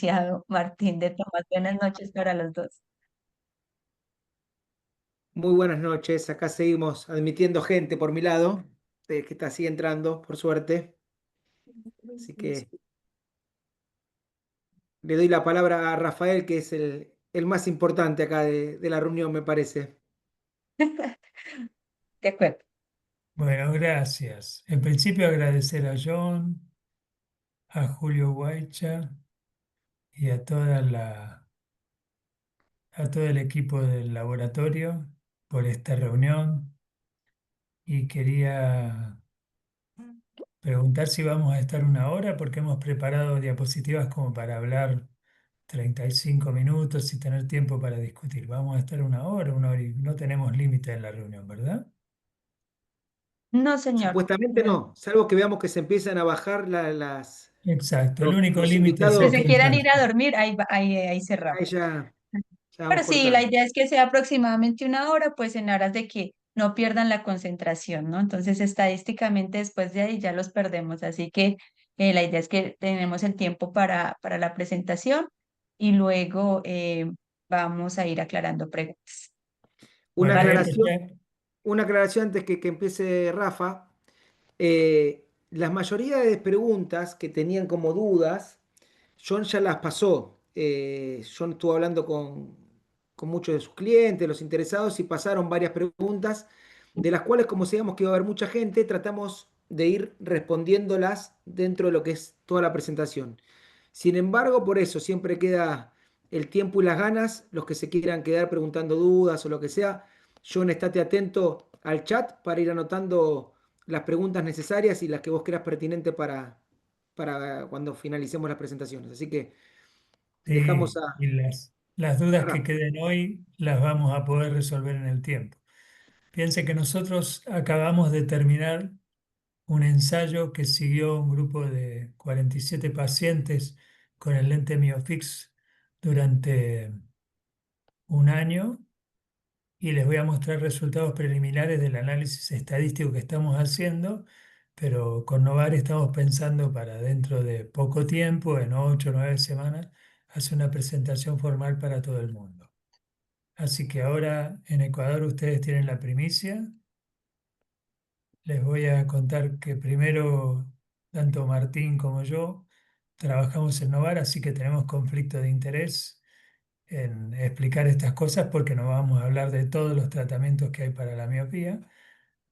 Demasiado, Martín de Tomás. Buenas noches para los dos. Muy buenas noches, acá seguimos admitiendo gente por mi lado, que está así entrando, por suerte. Así que le doy la palabra a Rafael, que es el más importante acá de la reunión, me parece. De acuerdo. Bueno, gracias. En principio agradecer a John, a Julio Guaicha y a todo el equipo del laboratorio por esta reunión y quería preguntar si vamos a estar una hora porque hemos preparado diapositivas como para hablar 35 minutos y tener tiempo para discutir. Vamos a estar una hora y no tenemos límite en la reunión, ¿verdad? No, señor. Supuestamente no, salvo que veamos que se empiezan a bajar Exacto, el único los límite es Que el invitados, se quieran ir a cansancio. dormir, ahí ahí cerramos. ya Pero vamos sí, la cortando. idea es que sea aproximadamente una hora, pues en aras de que no pierdan la concentración, ¿no? Entonces, estadísticamente después de ahí ya los perdemos. Así que la idea es que tenemos el tiempo para la presentación y luego vamos a ir aclarando preguntas. Una Bueno, voy a aclaración, empezar. una aclaración antes que empiece Rafa. La mayoría de preguntas que tenían como dudas, John ya las pasó. John estuvo hablando con muchos de sus clientes, los interesados, y pasaron varias preguntas, de las cuales, como sabíamos que iba a haber mucha gente, tratamos de ir respondiéndolas dentro de lo que es toda la presentación. Sin embargo, por eso siempre queda el tiempo y las ganas, los que se quieran quedar preguntando dudas o lo que sea. John, estate atento al chat para ir anotando las preguntas necesarias y las que vos creas pertinente para cuando finalicemos las presentaciones. Así que dejamos Sí, y las a dudas que Rafa. queden hoy las vamos a poder resolver en el tiempo. Piense que nosotros acabamos de terminar un ensayo que siguió un grupo de 47 pacientes con el lente MioFix durante un año y les voy a mostrar resultados preliminares del análisis estadístico que estamos haciendo, pero con Novar estamos pensando para dentro de poco tiempo, en 8 o 9 semanas, hacer una presentación formal para todo el mundo. Así que ahora en Ecuador ustedes tienen la primicia. Les voy a contar que primero, tanto Martín como yo trabajamos en Novar, así que tenemos conflicto de interés en explicar estas cosas porque no vamos a hablar de todos los tratamientos que hay para la miopía.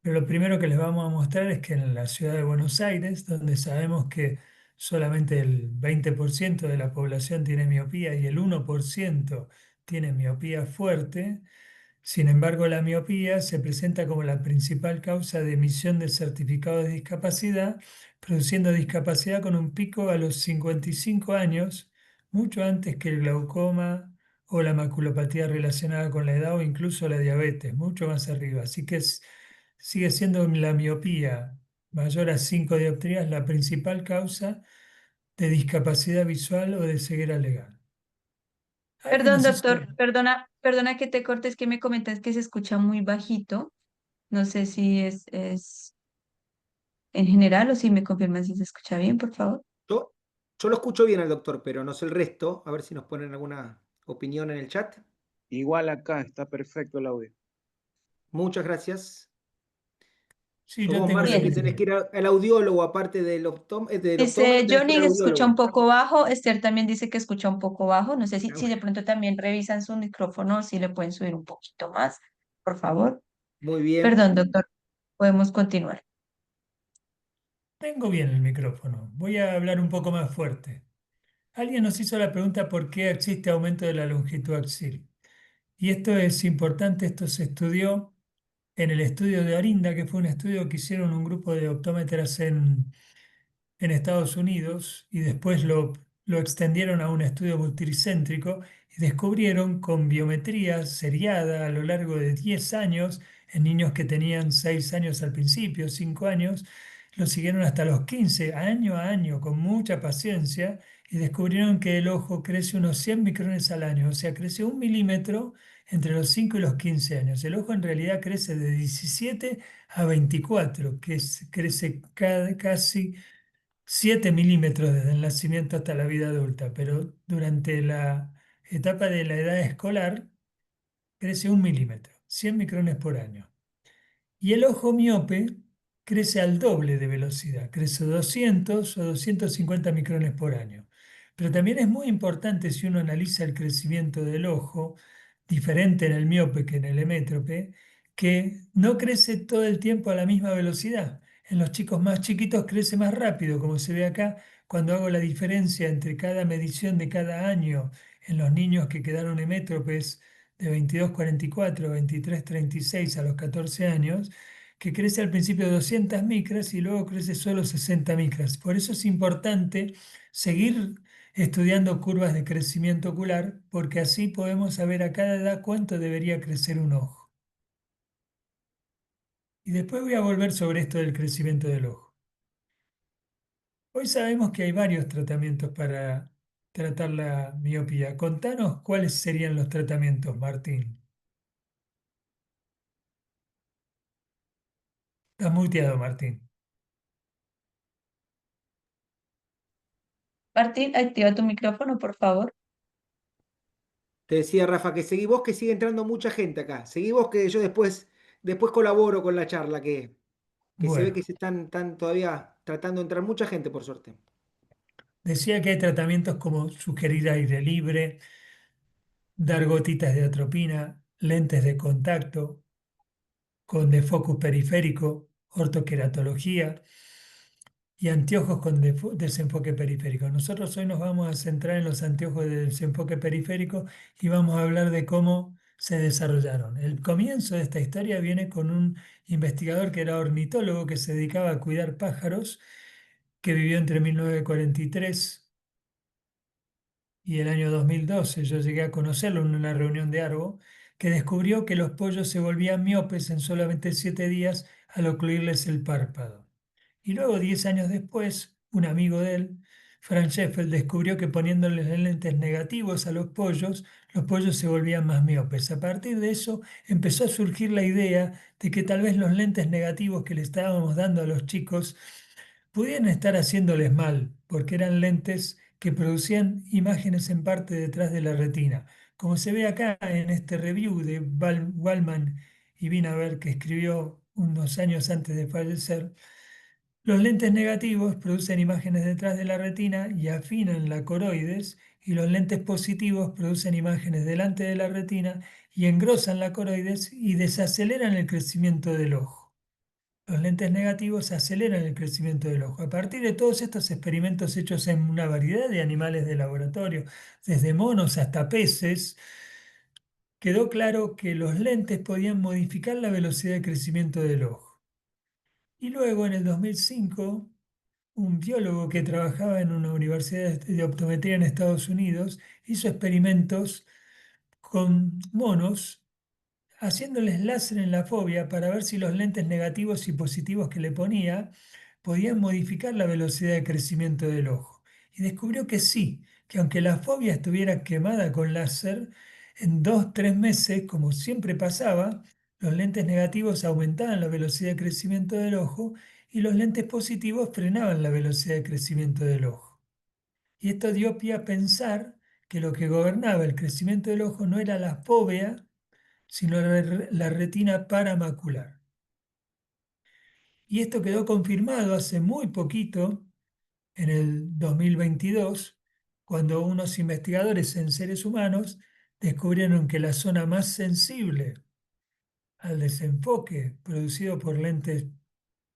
Pero lo primero que les vamos a mostrar es que en la ciudad de Buenos Aires, donde sabemos que solamente el 20% de la población tiene miopía y el 1% tiene miopía fuerte, sin embargo, la miopía se presenta como la principal causa de emisión de certificado de discapacidad, produciendo discapacidad con un pico a los 55 años, mucho antes que el glaucoma o la maculopatía relacionada con la edad o incluso la diabetes, mucho más arriba. Así que sigue siendo la miopía mayor a 5 dioptrías la principal causa de discapacidad visual o de ceguera legal. ¿Alguien Perdón, nos hizo? doctor, perdona que te cortes, que me comentas que se escucha muy bajito. No sé si es en general o si me confirman si se escucha bien, por favor. Yo, yo lo escucho bien al doctor, pero no sé el resto. A ver si nos ponen alguna opinión en el chat. Igual acá está perfecto el audio. Muchas gracias. Sí, Sos yo vos, tengo la Marce, que Bien. tenés misma. que ir al audiólogo, aparte del optómetro, Dice tenés que ir Johnny al que escucha un audiólogo. poco bajo, Esther también dice que escucha un poco bajo. No sé si, Ah, si de bueno, pronto también revisan su micrófono, si le pueden subir un poquito más, por favor. muy bien. Perdón, doctor, podemos continuar. Tengo bien el micrófono. Voy a hablar un poco más fuerte. Alguien nos hizo la pregunta por qué existe aumento de la longitud axial. Y esto es importante, esto se estudió en el estudio de Arinda, que fue un estudio que hicieron un grupo de optómetras en Estados Unidos y después lo extendieron a un estudio multicéntrico y descubrieron con biometría seriada a lo largo de 10 años en niños que tenían 6 años al principio, 5 años, lo siguieron hasta los 15 año a año, con mucha paciencia, y descubrieron que el ojo crece unos 100 micrones al año, o sea, crece 1 milímetro entre los 5 y los 15 años. El ojo en realidad crece de 17 a 24, crece casi 7 milímetros desde el nacimiento hasta la vida adulta, pero durante la etapa de la edad escolar crece 1 milímetro, 100 micrones por año. Y el ojo miope crece al doble de velocidad, crece 200 o 250 micrones por año. Pero también es muy importante si uno analiza el crecimiento del ojo, diferente en el miope que en el emétrope, que no crece todo el tiempo a la misma velocidad. En los chicos más chiquitos crece más rápido, como se ve acá, cuando hago la diferencia entre cada medición de cada año en los niños que quedaron emétropes de 22,44, 23,36 a los 14 años, que crece al principio 200 micras y luego crece solo 60 micras. Por eso es importante seguir estudiando curvas de crecimiento ocular, porque así podemos saber a cada edad cuánto debería crecer un ojo. Y después voy a volver sobre esto del crecimiento del ojo. Hoy sabemos que hay varios tratamientos para tratar la miopía. Contanos cuáles serían los tratamientos, Martín. Estás muteado, Martín. Martín, activa tu micrófono, por favor. Te decía, Rafa, que seguí vos, que sigue entrando mucha gente acá. Seguí vos, que yo después colaboro con la charla, que se ve que Bueno, se están todavía tratando de entrar mucha gente, por suerte. decía que hay tratamientos como sugerir aire libre, dar gotitas de atropina, lentes de contacto, con defocus periférico, ortoqueratología y anteojos con desenfoque periférico. Nosotros hoy nos vamos a centrar en los anteojos de desenfoque periférico y vamos a hablar de cómo se desarrollaron. El comienzo de esta historia viene con un investigador que era ornitólogo que se dedicaba a cuidar pájaros, que vivió entre 1943 y el año 2012. Yo llegué a conocerlo en una reunión de Argo, que descubrió que los pollos se volvían miopes en solamente 7 días al ocluirles el párpado. Y luego, 10 años después, un amigo de él, Frank Sheffield, descubrió que poniéndoles lentes negativos a los pollos se volvían más miopes. A partir de eso empezó a surgir la idea de que tal vez los lentes negativos que le estábamos dando a los chicos pudieran estar haciéndoles mal, porque eran lentes que producían imágenes en parte detrás de la retina. Como se ve acá en este review de Wallman y Wiener, que escribió unos años antes de fallecer, los lentes negativos producen imágenes detrás de la retina y afinan la coroides, y los lentes positivos producen imágenes delante de la retina y engrosan la coroides y desaceleran el crecimiento del ojo. Los lentes negativos aceleran el crecimiento del ojo. A partir de todos estos experimentos hechos en una variedad de animales de laboratorio, desde monos hasta peces, quedó claro que los lentes podían modificar la velocidad de crecimiento del ojo. Y luego, en el 2005, un biólogo que trabajaba en una universidad de optometría en Estados Unidos hizo experimentos con monos haciéndoles láser en la fobia para ver si los lentes negativos y positivos que le ponía podían modificar la velocidad de crecimiento del ojo. Y descubrió que sí, que aunque la fobia estuviera quemada con láser, en 2, 3 meses, como siempre pasaba, los lentes negativos aumentaban la velocidad de crecimiento del ojo y los lentes positivos frenaban la velocidad de crecimiento del ojo. Y esto dio pie a pensar que lo que gobernaba el crecimiento del ojo no era la fobia, sino la retina paramacular. Y esto quedó confirmado hace muy poquito, en el 2022, cuando unos investigadores en seres humanos descubrieron que la zona más sensible al desenfoque producido por lentes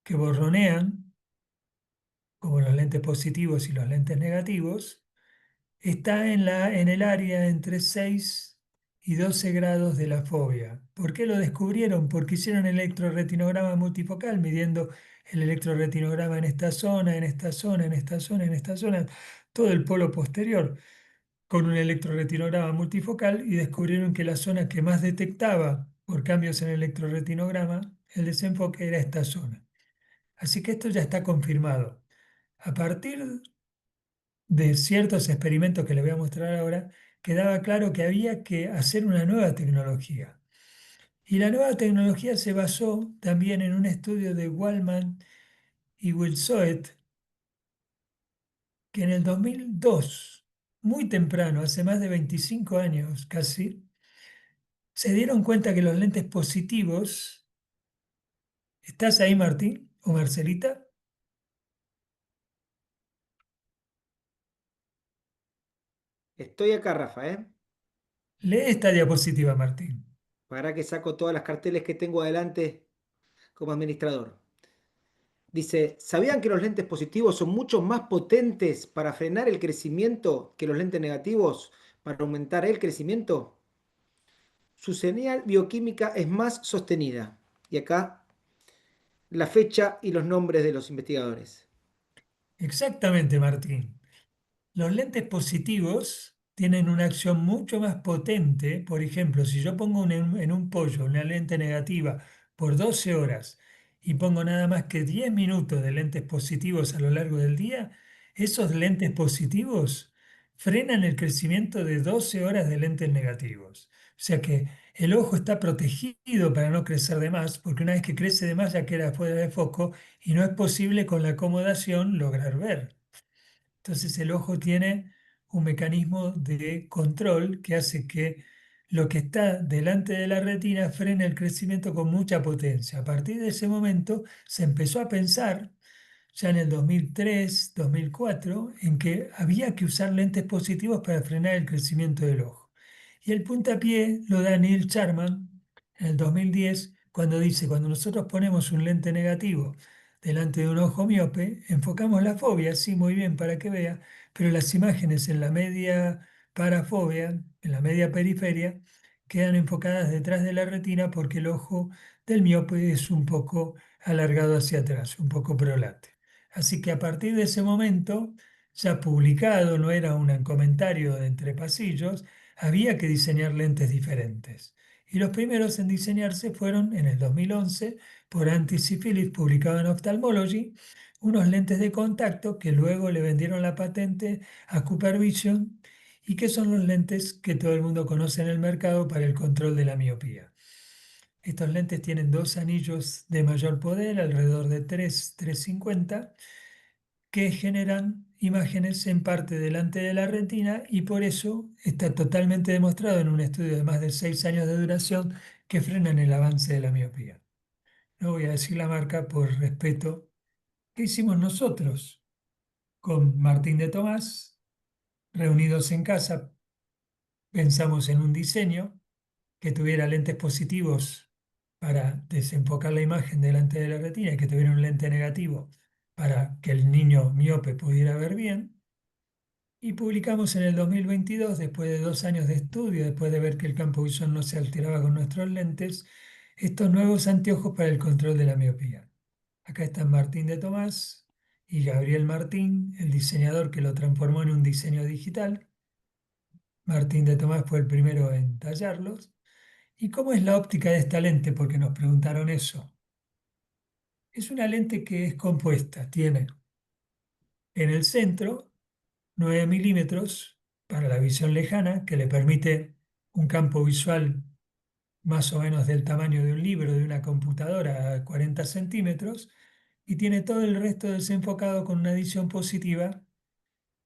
que borronean, como los lentes positivos y los lentes negativos, está en el área entre 6 y 12 grados de la fobia. ¿Por qué lo descubrieron? Porque hicieron electroretinograma multifocal, midiendo el electroretinograma en esta zona, en esta zona, en esta zona, en esta zona, todo el polo posterior, con un electroretinograma multifocal, y descubrieron que la zona que más detectaba por cambios en el electroretinograma el desenfoque era esta zona. Así que esto ya está confirmado. A partir de ciertos experimentos que les voy a mostrar ahora, quedaba claro que había que hacer una nueva tecnología. Y la nueva tecnología se basó también en un estudio de Wallman y Wilsoet, que en el 2002, muy temprano, hace más de 25 años casi, se dieron cuenta que los lentes positivos, ¿estás ahí, Martín o Marcelita? Estoy acá, Rafa, ¿eh? Lee esta diapositiva, Martín. Para que saco todas las carteles que tengo adelante como administrador. Dice, ¿sabían que los lentes positivos son mucho más potentes para frenar el crecimiento que los lentes negativos para aumentar el crecimiento? Su señal bioquímica es más sostenida. Y acá la fecha y los nombres de los investigadores. Exactamente, Martín. Los lentes positivos tienen una acción mucho más potente. Por ejemplo, si yo pongo en un pollo una lente negativa por 12 horas y pongo nada más que 10 minutos de lentes positivos a lo largo del día, esos lentes positivos frenan el crecimiento de 12 horas de lentes negativos. O sea que el ojo está protegido para no crecer de más, porque una vez que crece de más ya queda fuera de foco y no es posible con la acomodación lograr ver. Entonces el ojo tiene un mecanismo de control que hace que lo que está delante de la retina frene el crecimiento con mucha potencia. A partir de ese momento se empezó a pensar, ya en el 2003, 2004, en que había que usar lentes positivos para frenar el crecimiento del ojo. Y el puntapié lo da Neil Sharman en el 2010, cuando dice, cuando nosotros ponemos un lente negativo delante de un ojo miope, enfocamos la fobia, sí, muy bien, para que vea, pero las imágenes en la media parafobia, en la media periferia, quedan enfocadas detrás de la retina porque el ojo del miope es un poco alargado hacia atrás, un poco prolate. Así que a partir de ese momento, ya publicado, no era un comentario de entre pasillos, había que diseñar lentes diferentes. Y los primeros en diseñarse fueron en el 2011 por Antis y Phillips, publicado en Ophthalmology, unos lentes de contacto que luego le vendieron la patente a Cooper Vision y que son los lentes que todo el mundo conoce en el mercado para el control de la miopía. Estos lentes tienen dos anillos de mayor poder, alrededor de 3,50, que generan imágenes en parte delante de la retina y por eso está totalmente demostrado en un estudio de más de 6 años de duración que frenan el avance de la miopía. No voy a decir la marca por respeto. ¿Qué hicimos nosotros con Martín de Tomás? Reunidos en casa, pensamos en un diseño que tuviera lentes positivos para desenfocar la imagen delante de la retina y que tuviera un lente negativo para que el niño miope pudiera ver bien. Y publicamos en el 2022, después de 2 años de estudio, después de ver que el campo visual no se alteraba con nuestros lentes, estos nuevos anteojos para el control de la miopía. Acá están Martín de Tomás y Gabriel Martín, el diseñador que lo transformó en un diseño digital. Martín de Tomás fue el primero en tallarlos. ¿Y cómo es la óptica de esta lente? Porque nos preguntaron eso. Es una lente que es compuesta. Tiene en el centro 9 milímetros para la visión lejana, que le permite un campo visual más o menos del tamaño de un libro de una computadora a 40 centímetros, y tiene todo el resto desenfocado con una adición positiva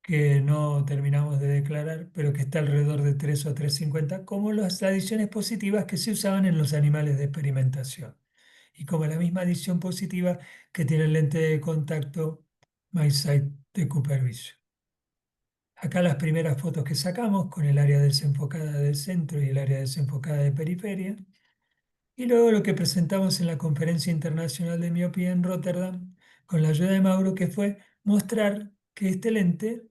que no terminamos de declarar, pero que está alrededor de 3 o 3,50, como las adiciones positivas que se usaban en los animales de experimentación, y como la misma adición positiva que tiene el lente de contacto MiSight de Cooper Vision. Acá las primeras fotos que sacamos con el área desenfocada del centro y el área desenfocada de periferia. Y luego lo que presentamos en la Conferencia Internacional de Miopía en Rotterdam, con la ayuda de Mauro, que fue mostrar que este lente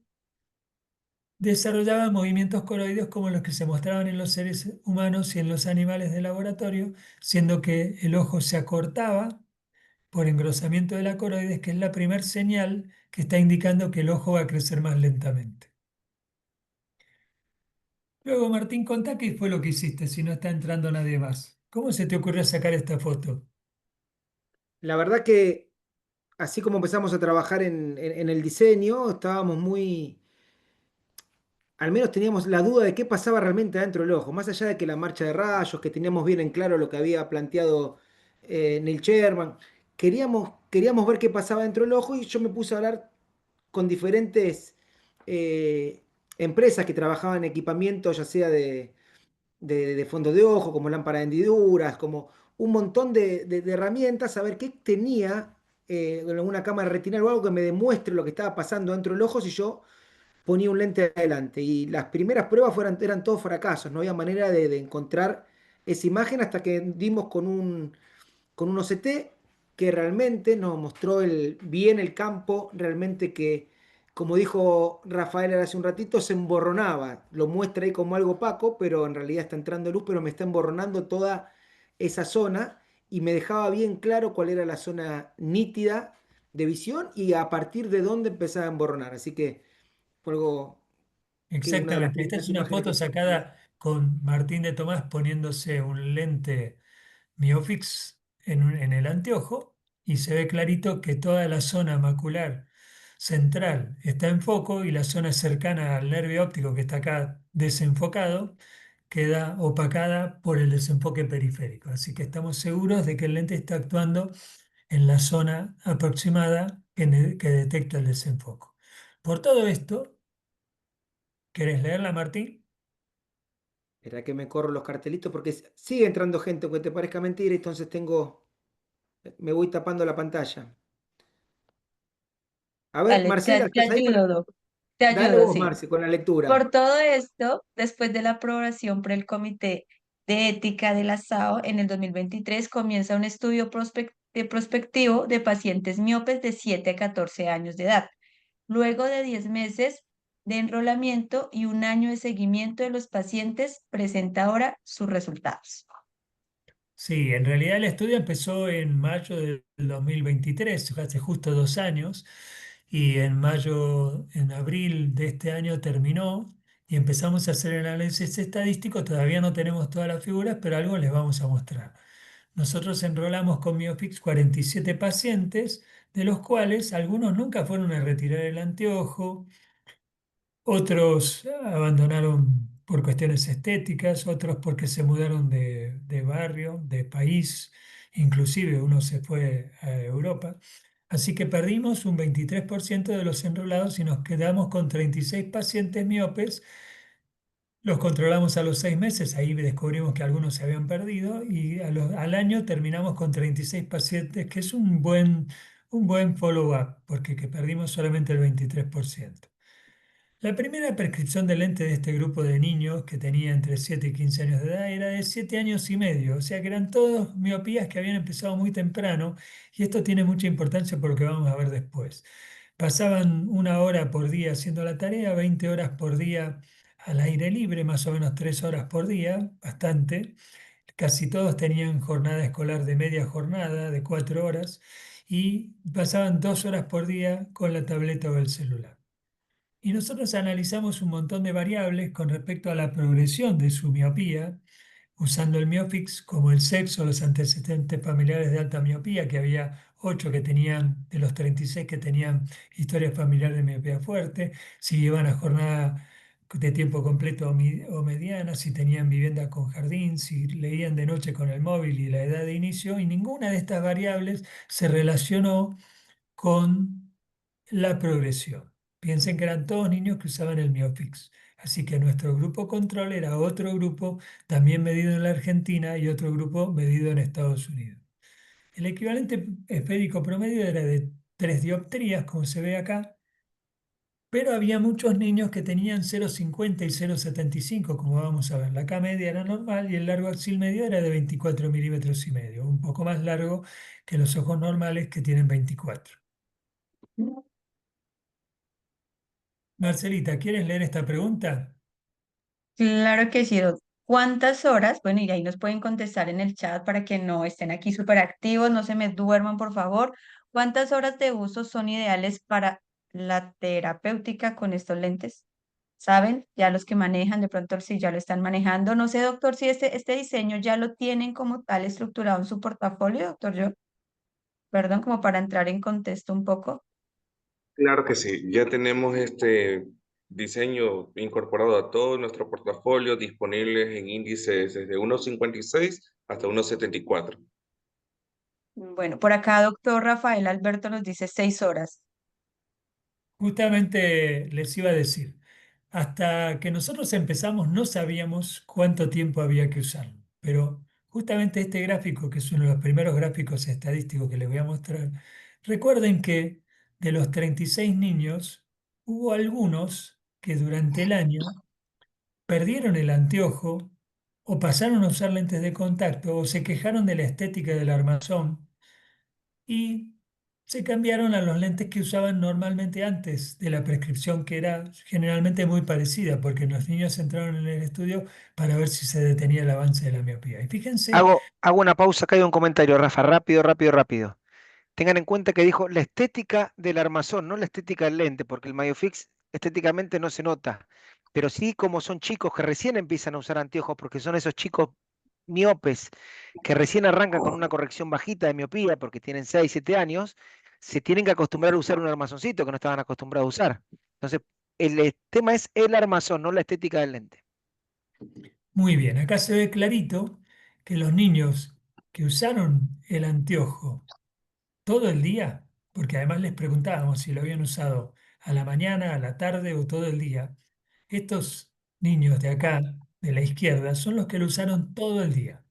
desarrollaba movimientos coroides como los que se mostraban en los seres humanos y en los animales de laboratorio, siendo que el ojo se acortaba por engrosamiento de la coroides, que es la primer señal que está indicando que el ojo va a crecer más lentamente. Luego, Martín, contá qué fue lo que hiciste si no está entrando nadie más. ¿Cómo se te ocurrió sacar esta foto? La verdad que así como empezamos a trabajar en el diseño, estábamos muy, al menos teníamos la duda de qué pasaba realmente adentro del ojo, más allá de que la marcha de rayos, que teníamos bien en claro lo que había planteado Neil Sherman, queríamos ver qué pasaba dentro del ojo y yo me puse a hablar con diferentes empresas que trabajaban en equipamiento, ya sea de fondo de ojo, como lámparas de hendiduras, como un montón de herramientas, a ver qué tenía una cámara retinal o algo que me demuestre lo que estaba pasando dentro del ojo si yo ponía un lente adelante. Y las primeras pruebas eran todos fracasos, no había manera de encontrar esa imagen hasta que dimos con un OCT que realmente nos mostró bien el campo, realmente que, como dijo Rafael hace un ratito, se emborronaba. Lo muestra ahí como algo opaco, pero en realidad está entrando luz, pero me está emborronando toda esa zona y me dejaba bien claro cuál era la zona nítida de visión y a partir de dónde empezaba a emborronar. Así que fue algo que una de las Exactamente. Esta es primeras una imágenes foto que pude. sacada con Martín de Tomás poniéndose un lente Miofix en el anteojo y se ve clarito que toda la zona macular central está en foco y la zona cercana al nervio óptico que está acá desenfocado queda opacada por el desenfoque periférico. Así que estamos seguros de que el lente está actuando en la zona aproximada que detecta el desenfoco. Por todo esto, ¿querés leerla, Martín? Espera que me corro los cartelitos porque sigue entrando gente, aunque te parezca mentira, entonces me voy tapando la pantalla. A ver, Dale, Marcela, te ¿estás ahí con ayudo, Doc. Te Dale ayudo, vos, sí. Marce, con la lectura. Por todo esto, después de la aprobación por el Comité de Ética de la SAO, en el 2023 comienza un estudio prospectivo de pacientes miopes de 7 a 14 años de edad. Luego de 10 meses de enrolamiento y un año de seguimiento de los pacientes, presenta ahora sus resultados. Sí, en realidad el estudio empezó en mayo del 2023, hace justo 2 años, y en abril de este año terminó y empezamos a hacer el análisis estadístico. Todavía no tenemos todas las figuras, pero algo les vamos a mostrar. Nosotros enrolamos con Miofix 47 pacientes, de los cuales algunos nunca fueron a retirar el anteojo, otros abandonaron por cuestiones estéticas, otros porque se mudaron de barrio, de país, inclusive uno se fue a Europa. Así que perdimos un 23% de los enrolados y nos quedamos con 36 pacientes miopes. Los controlamos a los 6 meses, ahí descubrimos que algunos se habían perdido y al año terminamos con 36 pacientes, que es un buen follow-up, porque que perdimos solamente el 23%. La primera prescripción de lente de este grupo de niños que tenía entre 7 y 15 años de edad era de 7 años y medio, o sea que eran todos miopías que habían empezado muy temprano y esto tiene mucha importancia por lo que vamos a ver después. Pasaban 1 hora por día haciendo la tarea, 20 horas por día al aire libre, más o menos 3 horas por día, bastante. Casi todos tenían jornada escolar de media jornada, de 4 horas, y pasaban 2 horas por día con la tableta o el celular. Y nosotros analizamos un montón de variables con respecto a la progresión de su miopía, usando el Miofix como el sexo, los antecedentes familiares de alta miopía, que había 8 que tenían, de los 36 que tenían historia familiar de miopía fuerte, si iban a jornada de tiempo completo o mediana, si tenían vivienda con jardín, si leían de noche con el móvil y la edad de inicio, y ninguna de estas variables se relacionó con la progresión. Piensen que eran todos niños que usaban el Miofix. Así que nuestro grupo control era otro grupo también medido en la Argentina y otro grupo medido en Estados Unidos. El equivalente esférico promedio era de 3 dioptrías, como se ve acá, pero había muchos niños que tenían 0,50 y 0,75, como vamos a ver. La K media era normal y el largo axil medio era de 24 milímetros y medio, un poco más largo que los ojos normales que tienen 24. Marcelita, ¿quieres leer esta pregunta? Claro que sí, Doc. ¿Cuántas horas? Bueno, y ahí nos pueden contestar en el chat para que no estén aquí súper activos, no se me duerman, por favor. ¿Cuántas horas de uso son ideales para la terapéutica con estos lentes? ¿Saben? Ya los que manejan, de pronto si ya lo están manejando. No sé, doctor, si este diseño ya lo tienen como tal estructurado en su portafolio, doctor, yo, perdón, como para entrar en contexto un poco. Claro que sí, ya tenemos este diseño incorporado a todo nuestro portafolio, disponibles en índices desde 1,56 hasta 1,74. Bueno, por acá, doctor Rafael Alberto nos dice 6 horas. Justamente les iba a decir, hasta que nosotros empezamos no sabíamos cuánto tiempo había que usarlo, pero justamente este gráfico, que es uno de los primeros gráficos estadísticos que les voy a mostrar, recuerden que de los 36 niños, hubo algunos que durante el año perdieron el anteojo o pasaron a usar lentes de contacto o se quejaron de la estética del armazón y se cambiaron a los lentes que usaban normalmente antes de la prescripción, que era generalmente muy parecida, porque los niños entraron en el estudio para ver si se detenía el avance de la miopía. Y fíjense, Hago una pausa, acá hay un comentario, Rafa, rápido, rápido, rápido. Tengan en cuenta que dijo la estética del armazón, no la estética del lente, porque el Mayofix estéticamente no se nota, pero sí como son chicos que recién empiezan a usar anteojos, porque son esos chicos miopes que recién arrancan con una corrección bajita de miopía, porque tienen 6 7 años, se tienen que acostumbrar a usar un armazoncito que no estaban acostumbrados a usar. Entonces, el tema es el armazón, no la estética del lente. muy bien, acá se ve clarito que los niños que usaron el anteojo todo el día, porque además les preguntábamos si lo habían usado a la mañana, a la tarde o todo el día. Estos niños de acá, de la izquierda, son los que lo usaron todo el día,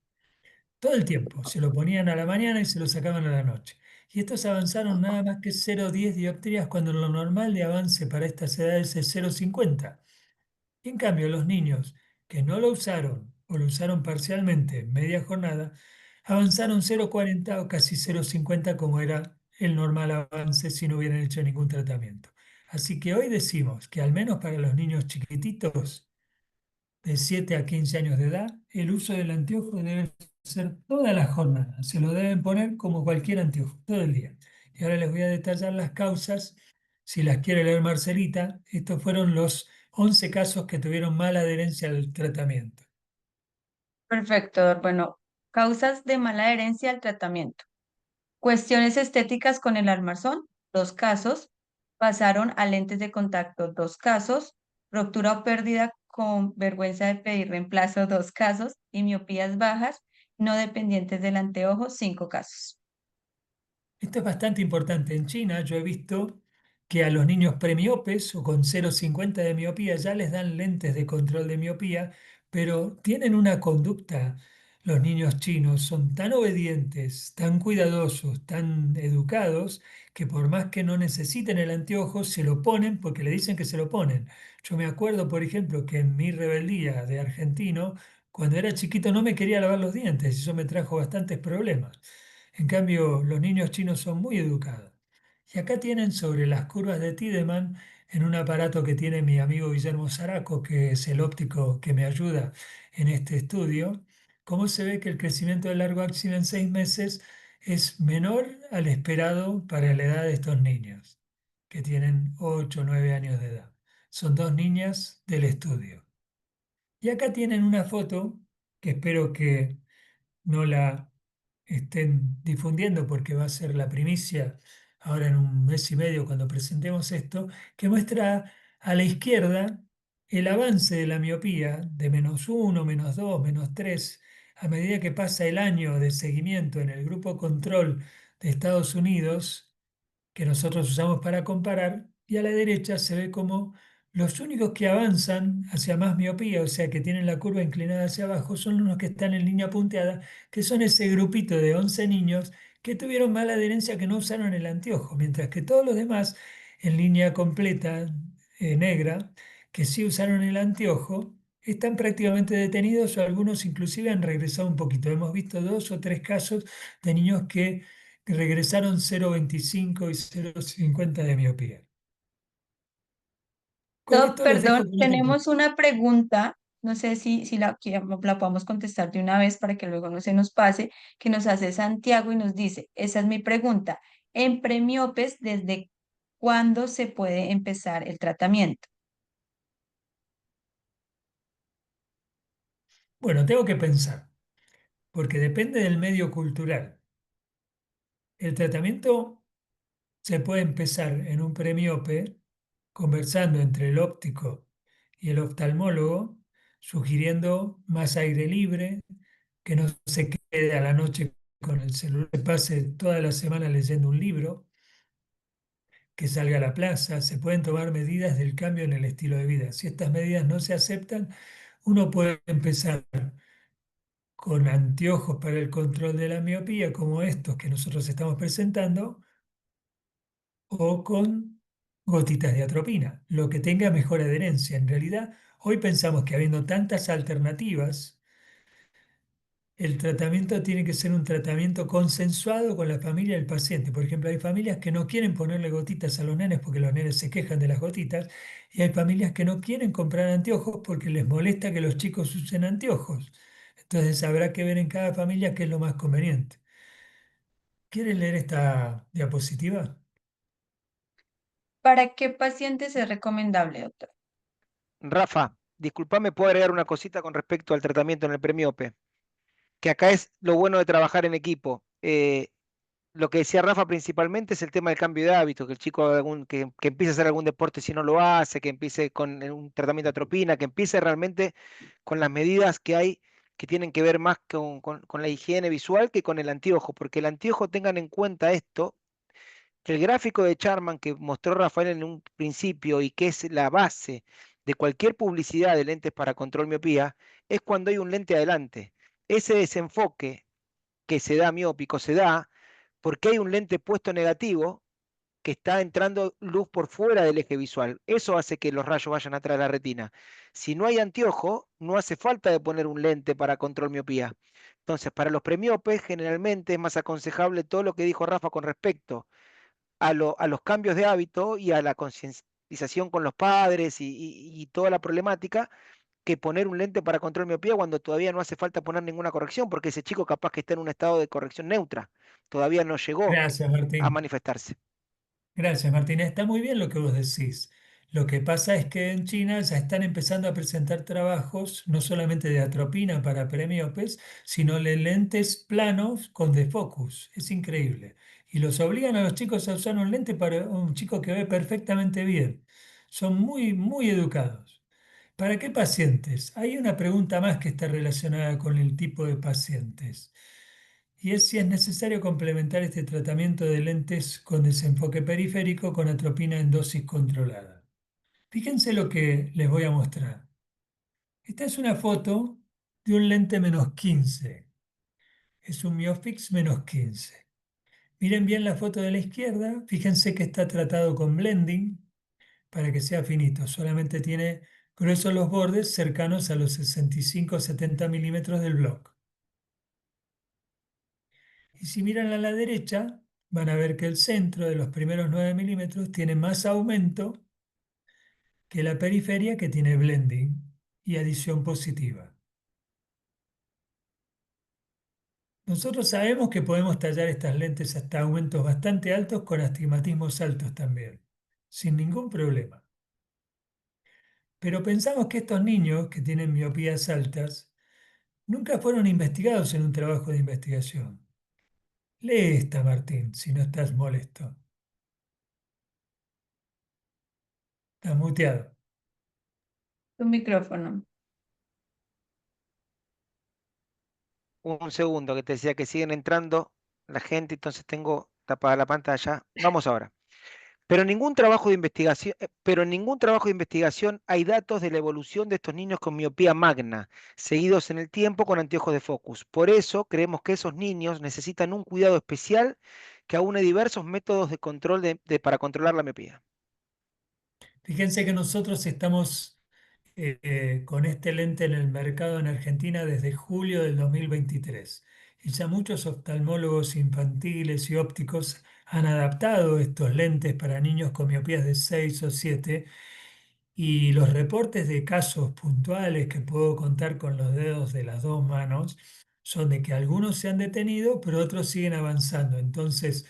todo el tiempo. Se lo ponían a la mañana y se lo sacaban a la noche. Y estos avanzaron nada más que 0,10 dioptrías cuando lo normal de avance para estas edades es 0,50. Y en cambio, los niños que no lo usaron o lo usaron parcialmente en media jornada, avanzaron 0,40 o casi 0,50 como era el normal avance si no hubieran hecho ningún tratamiento. Así que hoy decimos que al menos para los niños chiquititos de 7 a 15 años de edad, el uso del anteojo debe ser toda la jornada. Se lo deben poner como cualquier anteojo, todo el día. Y ahora les voy a detallar las causas, si las quiere leer Marcelita. Estos fueron los 11 casos que tuvieron mala adherencia al tratamiento. Perfecto. Bueno, causas de mala adherencia al tratamiento. Cuestiones estéticas con el armazón, 2 casos. Pasaron a lentes de contacto, 2 casos. Ruptura o pérdida con vergüenza de pedir reemplazo, 2 casos. Y miopías bajas, no dependientes del anteojo, 5 casos. Esto es bastante importante. En China yo he visto que a los niños premiopes o con 0,50 de miopía ya les dan lentes de control de miopía, pero tienen una conducta. Los niños chinos son tan obedientes, tan cuidadosos, tan educados, que por más que no necesiten el anteojo, se lo ponen porque le dicen que se lo ponen. Yo me acuerdo, por ejemplo, que en mi rebeldía de argentino, cuando era chiquito no me quería lavar los dientes y eso me trajo bastantes problemas. En cambio, los niños chinos son muy educados. Y acá tienen sobre las curvas de Tiedemann, en un aparato que tiene mi amigo Guillermo Zaraco, que es el óptico que me ayuda en este estudio, cómo se ve que el crecimiento del largo axila en 6 meses es menor al esperado para la edad de estos niños, que tienen 8 o 9 años de edad. Son 2 niñas del estudio. Y acá tienen una foto que espero que no la estén difundiendo porque va a ser la primicia ahora en un mes y medio cuando presentemos esto, que muestra a la izquierda el avance de la miopía de -1, -2, -3, a medida que pasa el año de seguimiento en el grupo control de Estados Unidos que nosotros usamos para comparar, y a la derecha se ve como los únicos que avanzan hacia más miopía, o sea, que tienen la curva inclinada hacia abajo, son los que están en línea punteada, que son ese grupito de 11 niños que tuvieron mala adherencia, que no usaron el anteojo, mientras que todos los demás en línea completa, negra, que sí usaron el anteojo, están prácticamente detenidos o algunos inclusive han regresado un poquito. Hemos visto 2 o 3 casos de niños que regresaron 0,25 y 0,50 de miopía. Con esto los dejo Perdón, con otra pregunta. tenemos una pregunta, no sé si la podamos contestar de una vez para que luego no se nos pase, que nos hace Santiago y nos dice, esa es mi pregunta, en premiopes, ¿desde cuándo se puede empezar el tratamiento? Bueno, tengo que pensar, porque depende del medio cultural. El tratamiento se puede empezar en un premiope conversando entre el óptico y el oftalmólogo, sugiriendo más aire libre, que no se quede a la noche con el celular, que pase toda la semana leyendo un libro. que salga a la plaza, se pueden tomar medidas del cambio en el estilo de vida. Si estas medidas no se aceptan, uno puede empezar con anteojos para el control de la miopía, como estos que nosotros estamos presentando, o con gotitas de atropina, lo que tenga mejor adherencia. En realidad, hoy pensamos que habiendo tantas alternativas, el tratamiento tiene que ser un tratamiento consensuado con la familia y el paciente. Por ejemplo, hay familias que no quieren ponerle gotitas a los nenes porque los nenes se quejan de las gotitas, y hay familias que no quieren comprar anteojos porque les molesta que los chicos usen anteojos. Entonces habrá que ver en cada familia qué es lo más conveniente. ¿Quieres leer esta diapositiva? ¿Para qué pacientes es recomendable, doctor? Rafa, disculpame, puedo agregar una cosita con respecto al tratamiento en el premiope, que acá es lo bueno de trabajar en equipo. Lo que decía Rafa principalmente es el tema del cambio de hábito, que el chico que empiece a hacer algún deporte si no lo hace, que empiece con un tratamiento de atropina, que empiece realmente con las medidas que hay que tienen que ver más con la higiene visual que con el anteojo, porque el anteojo, tengan en cuenta esto, que el gráfico de Charman que mostró Rafael en un principio y que es la base de cualquier publicidad de lentes para control miopía, es cuando hay un lente adelante. Ese desenfoque que se da miópico se da porque hay un lente puesto negativo que está entrando luz por fuera del eje visual. Eso hace que los rayos vayan atrás de la retina. Si no hay anteojo, no hace falta de poner un lente para control miopía. Entonces, para los premiopes, generalmente es más aconsejable todo lo que dijo Rafa con respecto a los cambios de hábito y a la concientización con los padres y toda la problemática, que poner un lente para control miopía cuando todavía no hace falta poner ninguna corrección, porque ese chico capaz que está en un estado de corrección neutra, todavía no llegó Gracias, a Martín. manifestarse. Gracias, Martín. Está muy bien lo que vos decís. Lo que pasa es que en China ya están empezando a presentar trabajos no solamente de atropina para premiopes, sino de lentes planos con defocus. Es increíble. Y los obligan a los chicos a usar un lente para un chico que ve perfectamente bien. Son muy, muy educados. ¿Para qué pacientes? Hay una pregunta más que está relacionada con el tipo de pacientes, y es si es necesario complementar este tratamiento de lentes con desenfoque periférico con atropina en dosis controlada. Fíjense lo que les voy a mostrar. Esta es una foto de un lente -15. Es un Miofix -15. Miren bien la foto de la izquierda. Fíjense que está tratado con blending para que sea finito. Solamente tiene gruesos los bordes cercanos a los 65-70 milímetros del block. Y si miran a la derecha, van a ver que el centro de los primeros 9 milímetros tiene más aumento que la periferia, que tiene blending y adición positiva. Nosotros sabemos que podemos tallar estas lentes hasta aumentos bastante altos con astigmatismos altos también, sin ningún problema. Pero pensamos que estos niños que tienen miopías altas nunca fueron investigados en un trabajo de investigación. Lee esta, Martín, si no estás molesto. Estás muteado. Tu micrófono. Un segundo, que te decía que siguen entrando la gente, entonces tengo tapada la pantalla. Vamos ahora. Pero en ningún trabajo de investigación hay datos de la evolución de estos niños con miopía magna, seguidos en el tiempo con anteojos de focus. Por eso creemos que esos niños necesitan un cuidado especial que aúne diversos métodos de control para controlar la miopía. Fíjense que nosotros estamos con este lente en el mercado en Argentina desde julio del 2023. Y ya muchos oftalmólogos infantiles y ópticos han adaptado estos lentes para niños con miopías de 6 o 7, y los reportes de casos puntuales que puedo contar con los dedos de las dos manos son de que algunos se han detenido, pero otros siguen avanzando. Entonces,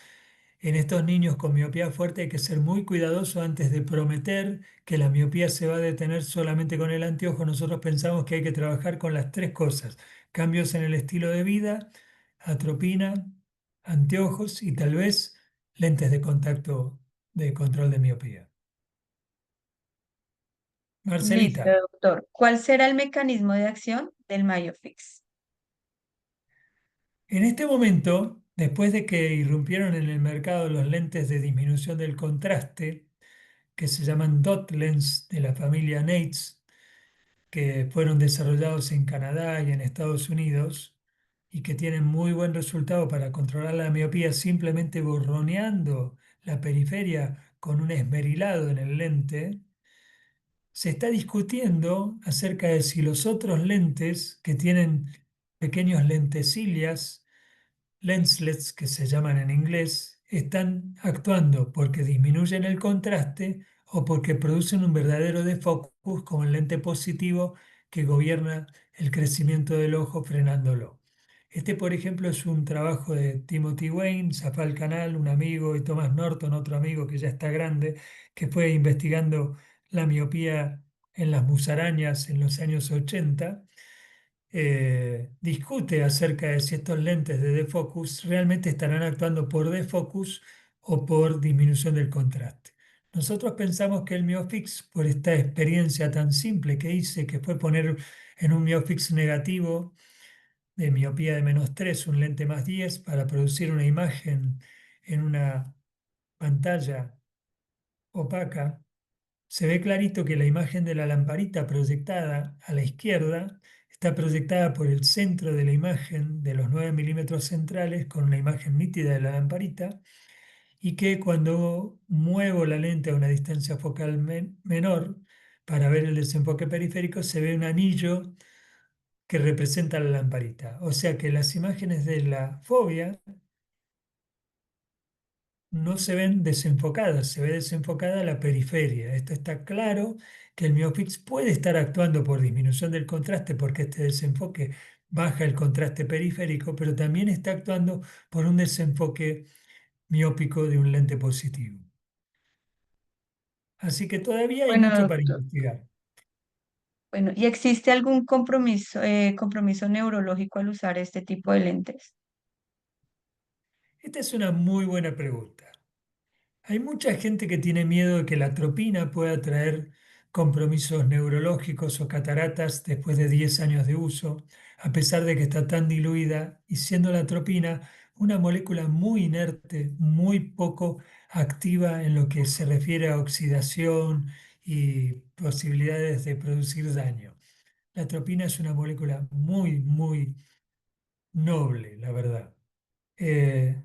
en estos niños con miopía fuerte hay que ser muy cuidadoso antes de prometer que la miopía se va a detener solamente con el anteojo. Nosotros pensamos que hay que trabajar con las tres cosas: cambios en el estilo de vida, atropina, anteojos y tal vez lentes de contacto de control de miopía. Listo, Marcelita. doctor. ¿Cuál será el mecanismo de acción del Myofix? En este momento Después de que irrumpieron en el mercado los lentes de disminución del contraste, que se llaman dot lens de la familia Nates, que fueron desarrollados en Canadá y en Estados Unidos y que tienen muy buen resultado para controlar la miopía simplemente borroneando la periferia con un esmerilado en el lente, se está discutiendo acerca de si los otros lentes que tienen pequeños lentecillas, lenslets que se llaman en inglés, están actuando porque disminuyen el contraste o porque producen un verdadero defocus como el lente positivo que gobierna el crecimiento del ojo frenándolo. Este, por ejemplo, es un trabajo de Timothy Wayne, Zafal Canal, un amigo, y Thomas Norton, otro amigo que ya está grande, que fue investigando la miopía en las musarañas en los años 80. Discute acerca de si estos lentes de defocus realmente estarán actuando por defocus o por disminución del contraste. Nosotros pensamos que el MioFix, por esta experiencia tan simple que hice, que fue poner en un MioFix negativo de miopía de -3 un lente +10 para producir una imagen en una pantalla opaca, se ve clarito que la imagen de la lamparita proyectada a la izquierda está proyectada por el centro de la imagen de los 9 milímetros centrales con una imagen nítida de la lamparita y que cuando muevo la lente a una distancia focal menor para ver el desenfoque periférico se ve un anillo que representa la lamparita. O sea que las imágenes de la fobia no se ven desenfocadas, se ve desenfocada la periferia. Esto está claro que el MioFix puede estar actuando por disminución del contraste porque este desenfoque baja el contraste periférico, pero también está actuando por un desenfoque miópico de un lente positivo. Así que todavía hay Bueno, mucho para doctor. investigar. Bueno, ¿y existe algún compromiso neurológico al usar este tipo de lentes? Esta es una muy buena pregunta. Hay mucha gente que tiene miedo de que la atropina pueda traer compromisos neurológicos o cataratas después de 10 años de uso, a pesar de que está tan diluida y siendo la atropina una molécula muy inerte, muy poco activa en lo que se refiere a oxidación y posibilidades de producir daño. La atropina es una molécula muy, muy noble, la verdad.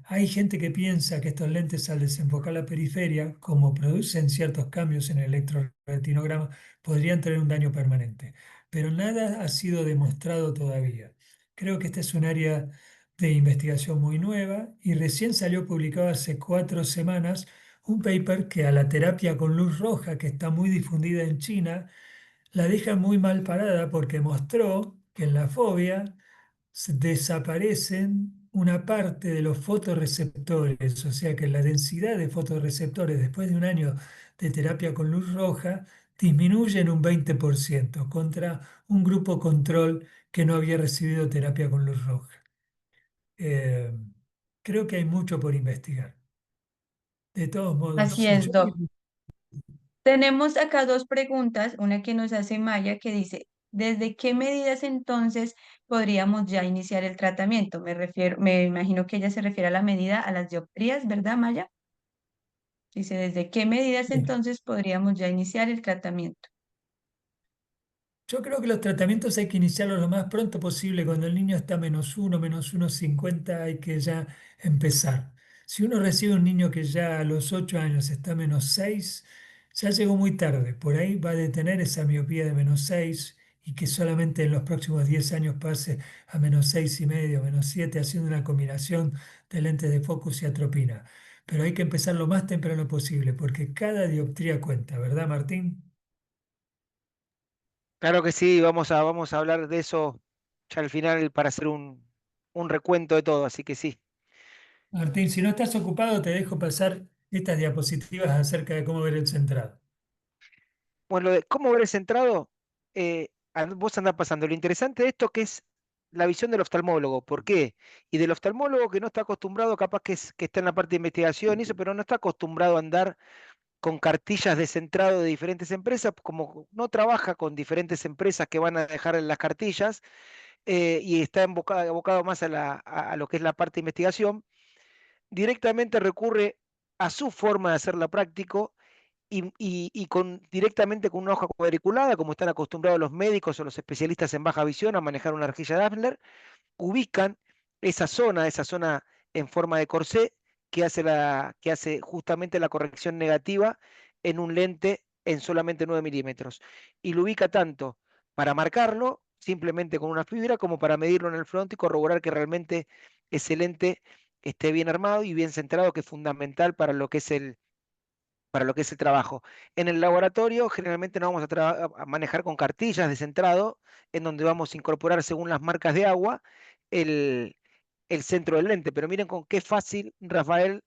Hay gente que piensa que estos lentes al desenfocar la periferia, como producen ciertos cambios en el electroretinograma, podrían tener un daño permanente. Pero nada ha sido demostrado todavía. Creo que esta es un área de investigación muy nueva y recién salió publicado hace 4 semanas un paper que a la terapia con luz roja, que está muy difundida en China, la deja muy mal parada porque mostró que en la fobia desaparecen una parte de los fotorreceptores, o sea que la densidad de fotorreceptores después de un año de terapia con luz roja disminuye en un 20% contra un grupo control que no había recibido terapia con luz roja. Eh, Creo que hay mucho por investigar. De todos modos, Así si es, yo... Doc. Tenemos acá dos preguntas, una que nos hace Maya que dice, ¿desde qué medidas entonces podríamos ya iniciar el tratamiento? Me imagino que ella se refiere a la medida a las dioptrías, ¿verdad, Maya? Dice, ¿desde qué medidas entonces podríamos ya iniciar el tratamiento? Yo creo que los tratamientos hay que iniciarlos lo más pronto posible. Cuando el niño está -1, -1,50, hay que ya empezar. Si uno recibe un niño que ya a los 8 años está -6, ya llegó muy tarde. Por ahí va a detener esa miopía de -6 y que solamente en los próximos 10 años pase a -6,5, -7, haciendo una combinación de lentes de focus y atropina. Pero hay que empezar lo más temprano posible porque cada dioptría cuenta, ¿verdad, Martín? Claro que sí, vamos a hablar de eso ya al final para hacer un recuento de todo, así que sí. Martín, si no estás ocupado, te dejo pasar estas diapositivas acerca de cómo ver el centrado. Bueno, lo de cómo ver el centrado, vos andás pasando. Lo interesante de esto que es la visión del oftalmólogo. ¿Por qué? Y del oftalmólogo que no está acostumbrado, capaz que está en la parte de investigación y eso, pero no está acostumbrado a andar con cartillas de centrado de diferentes empresas, como no trabaja con diferentes empresas que van a dejar en las cartillas y está abocado más a lo que es la parte de investigación. directamente recurre a su forma de hacerla práctico directamente con una hoja cuadriculada, como están acostumbrados los médicos o los especialistas en baja visión a manejar una rejilla Dassler, ubican esa zona en forma de corsé que hace justamente la corrección negativa en un lente en solamente 9 milímetros. Y lo ubica tanto para marcarlo, simplemente con una fibra, como para medirlo en el front y corroborar que realmente ese lente esté bien armado y bien centrado, que es fundamental para lo que es el trabajo. En el laboratorio generalmente nos vamos a manejar con cartillas de centrado, en donde vamos a incorporar según las marcas de agua el, el centro del lente. Pero miren con qué fácil Rafael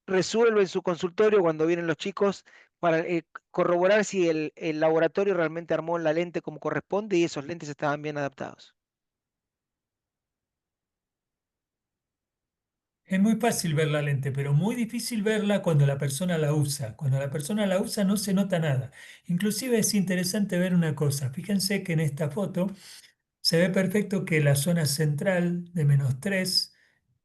resuelve en su consultorio cuando vienen los chicos para corroborar si el laboratorio realmente armó la lente como corresponde y esos lentes estaban bien adaptados. Es muy fácil ver la lente, pero muy difícil verla cuando la persona la usa. Cuando la persona la usa no se nota nada. Inclusive es interesante ver una cosa. Fíjense que en esta foto se ve perfecto que la zona central de -3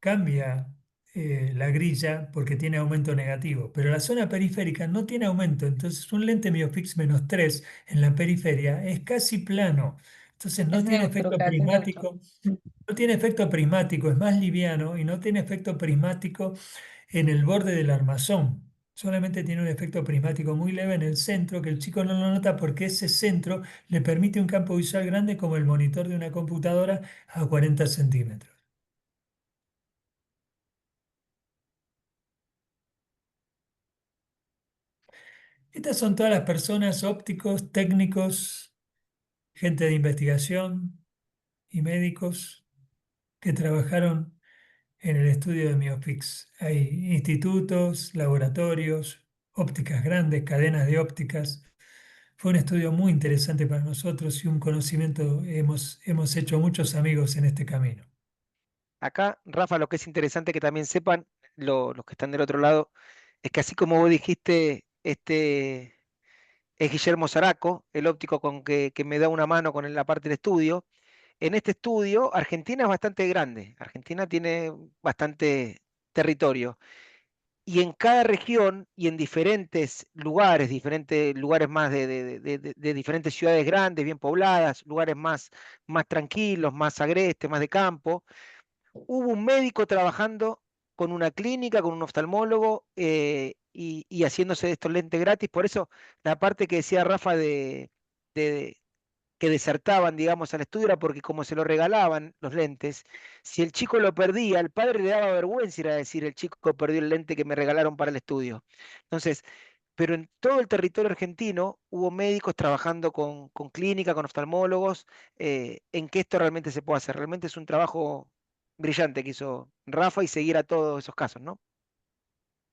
cambia la grilla porque tiene aumento negativo, pero la zona periférica no tiene aumento. Entonces un lente Miofix -3 en la periferia es casi plano. Entonces Es no tiene neutro, efecto casi neutro. prismático. No tiene efecto prismático, es más liviano y no tiene efecto prismático en el borde del armazón. Solamente tiene un efecto prismático muy leve en el centro que el chico no lo nota porque ese centro le permite un campo visual grande como el monitor de una computadora a 40 centímetros. Estas son todas las personas, ópticos, técnicos, gente de investigación y médicos que trabajaron en el estudio de Miofix. Hay institutos, laboratorios, ópticas grandes, cadenas de ópticas. Fue un estudio muy interesante para nosotros y un conocimiento, hemos hecho muchos amigos en este camino. Acá, Rafa, lo que es interesante que también sepan los que están del otro lado, es que así como vos dijiste, es Guillermo Zaraco, el óptico que me da una mano con la parte del estudio. En este estudio, Argentina es bastante grande, Argentina tiene bastante territorio. Y en cada región y en diferentes lugares más de diferentes ciudades grandes, bien pobladas, lugares más tranquilos, más agrestes, más de campo, hubo un médico trabajando con una clínica, con un oftalmólogo y haciéndose estos lentes gratis. Por eso la parte que decía Rafa de que desertaban, digamos, al estudio era porque como se lo regalaban los lentes, si el chico lo perdía, el padre le daba vergüenza ir a decir, el chico perdió el lente que me regalaron para el estudio. Entonces, pero en todo el territorio argentino hubo médicos trabajando con clínica, con oftalmólogos, en que esto realmente se puede hacer. Realmente es un trabajo brillante que hizo Rafa y seguir a todos esos casos, ¿no?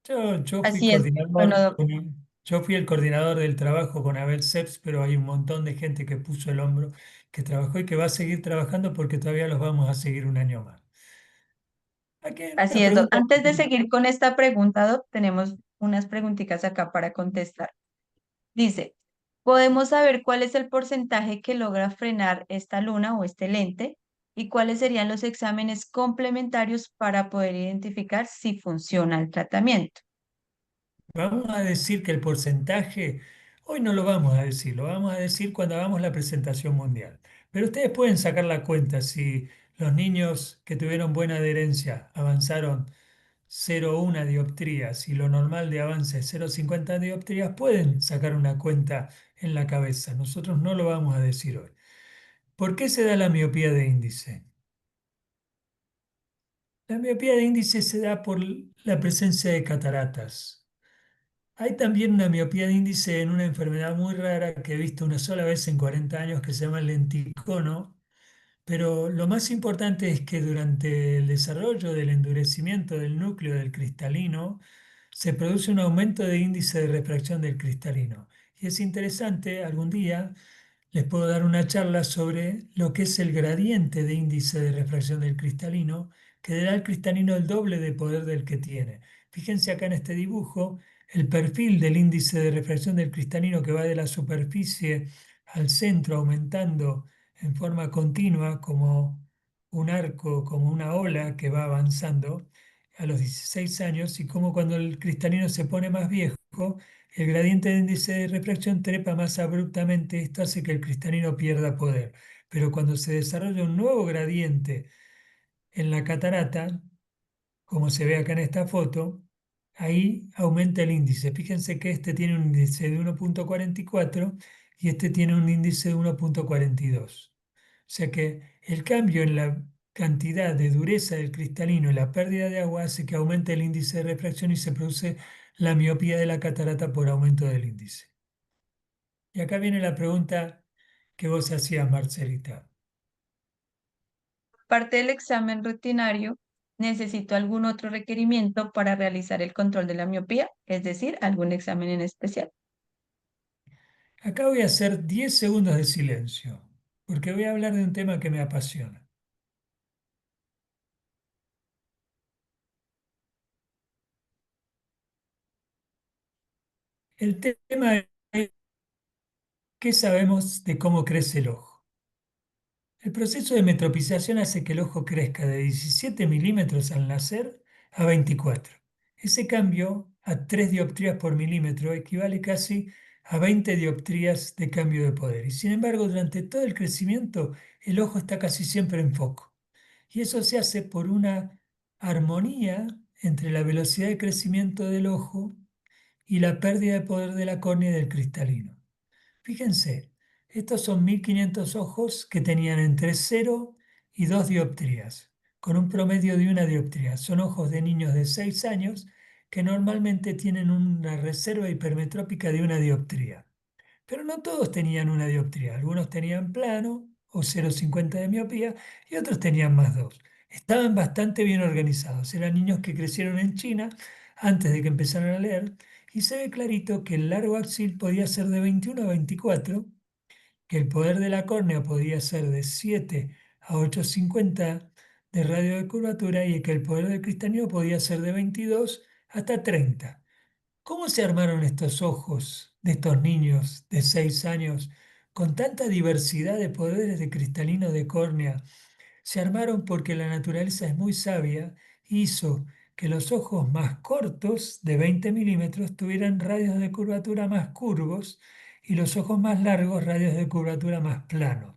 Yo fui Así es. Bueno, coordinador, yo fui el coordinador del trabajo con Abel Seps, pero hay un montón de gente que puso el hombro, que trabajó y que va a seguir trabajando porque todavía los vamos a seguir un año más. Aquí hay así una es, Doc. pregunta. Antes de seguir con esta pregunta, Doc, tenemos unas preguntitas acá para contestar. Dice, ¿podemos saber cuál es el porcentaje que logra frenar esta luna o este lente? ¿Y cuáles serían los exámenes complementarios para poder identificar si funciona el tratamiento? Vamos a decir que el porcentaje, hoy no lo vamos a decir, lo vamos a decir cuando hagamos la presentación mundial. Pero ustedes pueden sacar la cuenta si los niños que tuvieron buena adherencia avanzaron 0,1 dioptrías y lo normal de avance es 0,50 dioptrías, pueden sacar una cuenta en la cabeza. Nosotros no lo vamos a decir hoy. ¿Por qué se da la miopía de índice? La miopía de índice se da por la presencia de cataratas. Hay también una miopía de índice en una enfermedad muy rara que he visto una sola vez en 40 años que se llama lenticono, pero lo más importante es que durante el desarrollo del endurecimiento del núcleo del cristalino se produce un aumento de índice de refracción del cristalino. Y es interesante, algún día les puedo dar una charla sobre lo que es el gradiente de índice de refracción del cristalino, que da al cristalino el doble de poder del que tiene. Fíjense acá en este dibujo el perfil del índice de refracción del cristalino que va de la superficie al centro, aumentando en forma continua como un arco, como una ola que va avanzando. a los 16 años y cómo cuando el cristalino se pone más viejo, el gradiente de índice de refracción trepa más abruptamente. Esto hace que el cristalino pierda poder. Pero cuando se desarrolla un nuevo gradiente en la catarata, como se ve acá en esta foto, ahí aumenta el índice. Fíjense que este tiene un índice de 1,44 y este tiene un índice de 1,42. O sea que el cambio en la cantidad de dureza del cristalino y la pérdida de agua hace que aumente el índice de refracción y se produce la miopía de la catarata por aumento del índice. Y acá viene la pregunta que vos hacías, Marcelita. Parte del examen rutinario, ¿necesito algún otro requerimiento para realizar el control de la miopía? Es decir, algún examen en especial. Acá voy a hacer 10 segundos de silencio, porque voy a hablar de un tema que me apasiona. El tema es qué sabemos de cómo crece el ojo. El proceso de metropización hace que el ojo crezca de 17 milímetros al nacer a 24. Ese cambio a 3 dioptrías por milímetro equivale casi a 20 dioptrías de cambio de poder. Y sin embargo, durante todo el crecimiento, el ojo está casi siempre en foco. Y eso se hace por una armonía entre la velocidad de crecimiento del ojo y la pérdida de poder de la córnea y del cristalino. Fíjense, estos son 1500 ojos que tenían entre 0 y 2 dioptrías, con un promedio de 1 dioptría. Son ojos de niños de 6 años que normalmente tienen una reserva hipermetrópica de 1 dioptría. Pero no todos tenían 1 dioptría. Algunos tenían plano o 0,50 de miopía y otros tenían +2. Estaban bastante bien organizados. Eran niños que crecieron en China antes de que empezaran a leer y se ve clarito que el largo axil podía ser de 21 a 24, que el poder de la córnea podía ser de 7 a 8,50 de radio de curvatura y que el poder del cristalino podía ser de 22 hasta 30. ¿Cómo se armaron estos ojos de estos niños de 6 años con tanta diversidad de poderes de cristalino de córnea? Se armaron porque la naturaleza es muy sabia y hizo que los ojos más cortos, de 20 milímetros, tuvieran radios de curvatura más curvos y los ojos más largos, radios de curvatura más planos.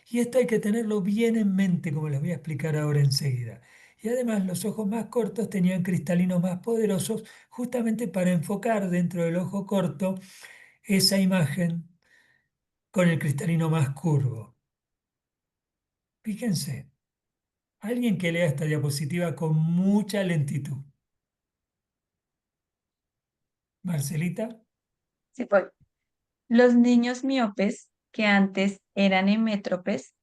Y esto hay que tenerlo bien en mente, como les voy a explicar ahora enseguida. Y además los ojos más cortos tenían cristalinos más poderosos justamente para enfocar dentro del ojo corto esa imagen con el cristalino más curvo. Fíjense. Alguien que lea esta diapositiva con mucha lentitud. Marcelita, Sí, voy. Los niños miopes que antes eran hemétropes,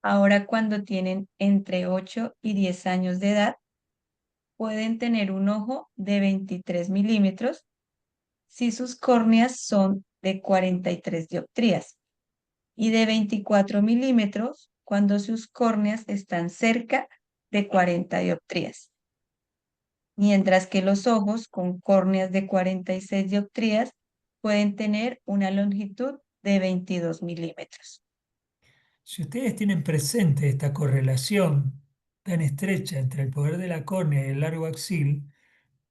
ahora cuando tienen entre 8 y 10 años de edad, pueden tener un ojo de 23 milímetros si sus córneas son de 43 dioptrías y de 24 milímetros cuando sus córneas están cerca de 40 dioptrías, mientras que los ojos con córneas de 46 dioptrías pueden tener una longitud de 22 milímetros. si ustedes tienen presente esta correlación tan estrecha entre el poder de la córnea y el largo axil,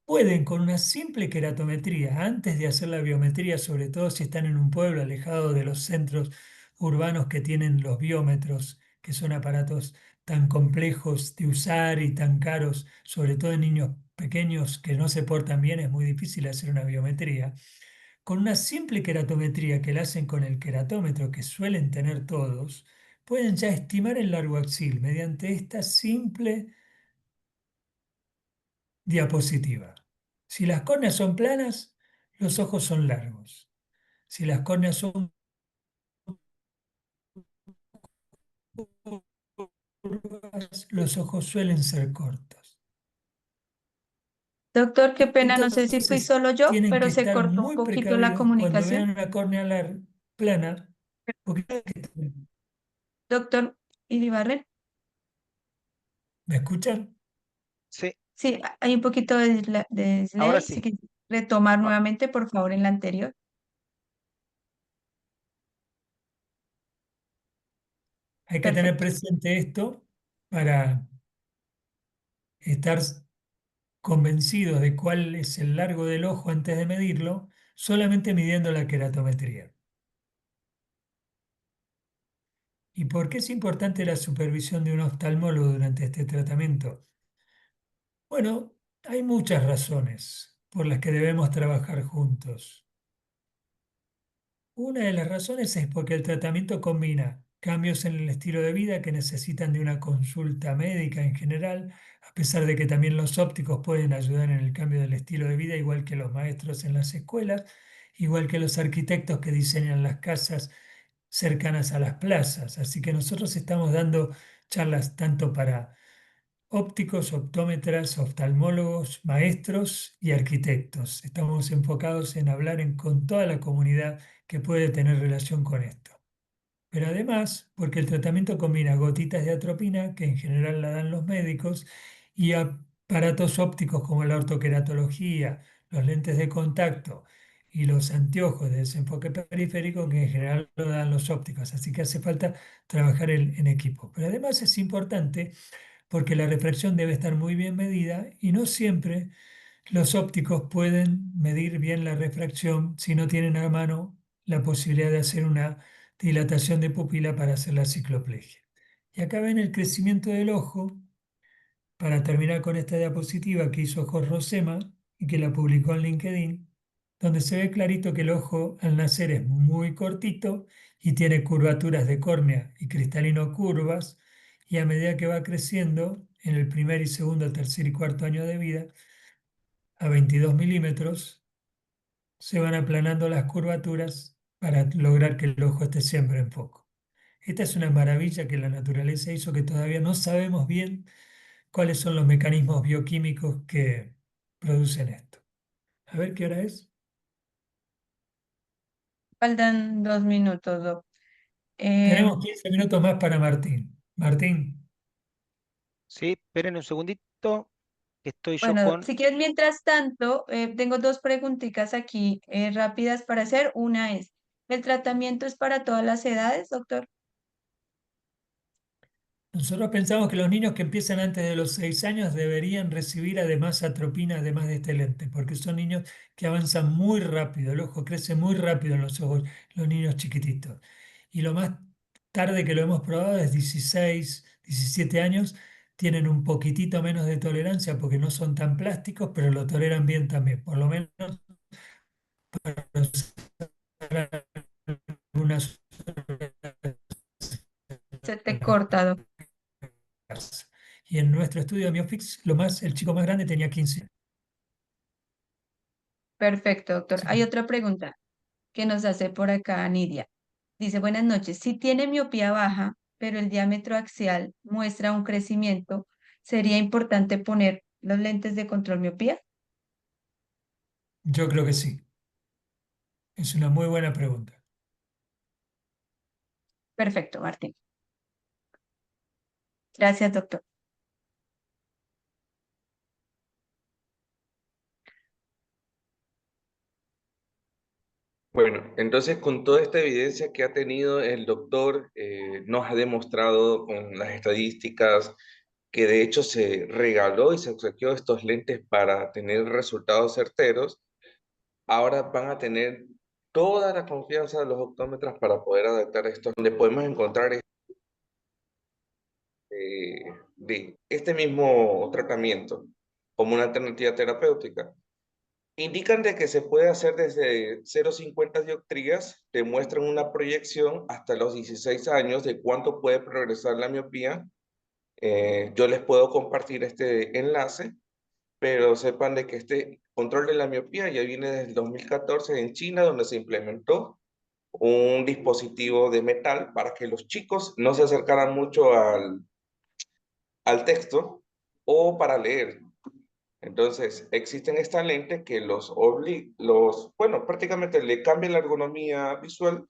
pueden con una simple queratometría, antes de hacer la biometría, sobre todo si están en un pueblo alejado de los centros urbanos que tienen los biómetros, que son aparatos tan complejos de usar y tan caros, sobre todo en niños pequeños que no se portan bien, es muy difícil hacer una biometría. Con una simple queratometría que la hacen con el queratómetro que suelen tener todos, pueden ya estimar el largo axil mediante esta simple diapositiva. Si las córneas son planas, los ojos son largos. Si las córneas son curvas, los ojos suelen ser cortos. Doctor, qué pena, no sé si fui Entonces, solo yo, tienen que pero se estar cortó un muy poquito la precavidos cuando comunicación. vean una córnea plana, porque Doctor Iribarren, ¿me escuchan? Sí, sí, hay un poquito de ahora delay. Si sí. quieres retomar Ah, nuevamente, por favor, en la anterior. Hay que tener Perfecto. presente esto para estar convencidos de cuál es el largo del ojo antes de medirlo, solamente midiendo la queratometría. ¿Y por qué es importante la supervisión de un oftalmólogo durante este tratamiento? Bueno, hay muchas razones por las que debemos trabajar juntos. Una de las razones es porque el tratamiento combina cambios en el estilo de vida que necesitan de una consulta médica en general, a pesar de que también los ópticos pueden ayudar en el cambio del estilo de vida, igual que los maestros en las escuelas, igual que los arquitectos que diseñan las casas cercanas a las plazas. Así que nosotros estamos dando charlas tanto para ópticos, optómetras, oftalmólogos, maestros y arquitectos. Estamos enfocados en hablar con toda la comunidad que puede tener relación con esto. Pero además, porque el tratamiento combina gotitas de atropina, que en general la dan los médicos, y aparatos ópticos como la ortoqueratología, los lentes de contacto y los anteojos de desenfoque periférico, que en general lo dan los ópticos. Así que hace falta trabajar en equipo. Pero además es importante porque la refracción debe estar muy bien medida y no siempre los ópticos pueden medir bien la refracción si no tienen a mano la posibilidad de hacer una dilatación de pupila para hacer la cicloplegia. Y acá ven el crecimiento del ojo, para terminar con esta diapositiva que hizo Jorge Rosema y que la publicó en LinkedIn, donde se ve clarito que el ojo al nacer es muy cortito y tiene curvaturas de córnea y cristalino curvas, y a medida que va creciendo, en el primer y segundo, tercer y cuarto año de vida, a 22 milímetros, se van aplanando las curvaturas para lograr que el ojo esté siempre en foco. Esta es una maravilla que la naturaleza hizo, que todavía no sabemos bien cuáles son los mecanismos bioquímicos que producen esto. A ver qué hora es. Faltan 2 minutos, Doc. Tenemos 15 minutos más para Martín. Martín, Sí, esperen un segundito, que estoy yo Bueno, con... si quieres, mientras tanto, tengo dos preguntitas aquí rápidas para hacer. Una es, ¿el tratamiento es para todas las edades, doctor? nosotros pensamos que los niños que empiezan antes de los 6 años deberían recibir además atropina, además de este lente, porque son niños que avanzan muy rápido, el ojo crece muy rápido en los ojos, los niños chiquititos. Y lo más tarde que lo hemos probado es 16, 17 años, tienen un poquitito menos de tolerancia porque no son tan plásticos, pero lo toleran bien también, por lo menos algunas Se te corta, Doc. horas. Y en nuestro estudio de Miofix, el chico más grande tenía 15. Perfecto, doctor. Así Hay que otra pregunta que nos hace por acá Nidia. Dice, buenas noches. Si tiene miopía baja, pero el diámetro axial muestra un crecimiento, ¿sería importante poner los lentes de control miopía? yo creo que sí. Es una muy buena pregunta. Perfecto, Martín. Gracias, doctor. Bueno, entonces con toda esta evidencia que ha tenido el doctor, nos ha demostrado con las estadísticas que de hecho se regaló y se obsequió estos lentes para tener resultados certeros. Ahora van a tener toda la confianza de los optómetras para poder adaptar esto, donde podemos encontrar de este mismo tratamiento como una alternativa terapéutica. Indican de que se puede hacer desde 0,50 dioptrías, te muestran una proyección hasta los 16 años de cuánto puede progresar la miopía. Yo les puedo compartir este enlace, pero sepan de que este control de la miopía ya viene desde el 2014 en China, donde se implementó un dispositivo de metal para que los chicos no se acercaran mucho al texto o para leer. Entonces, existen estas lentes que bueno, prácticamente le cambian la ergonomía visual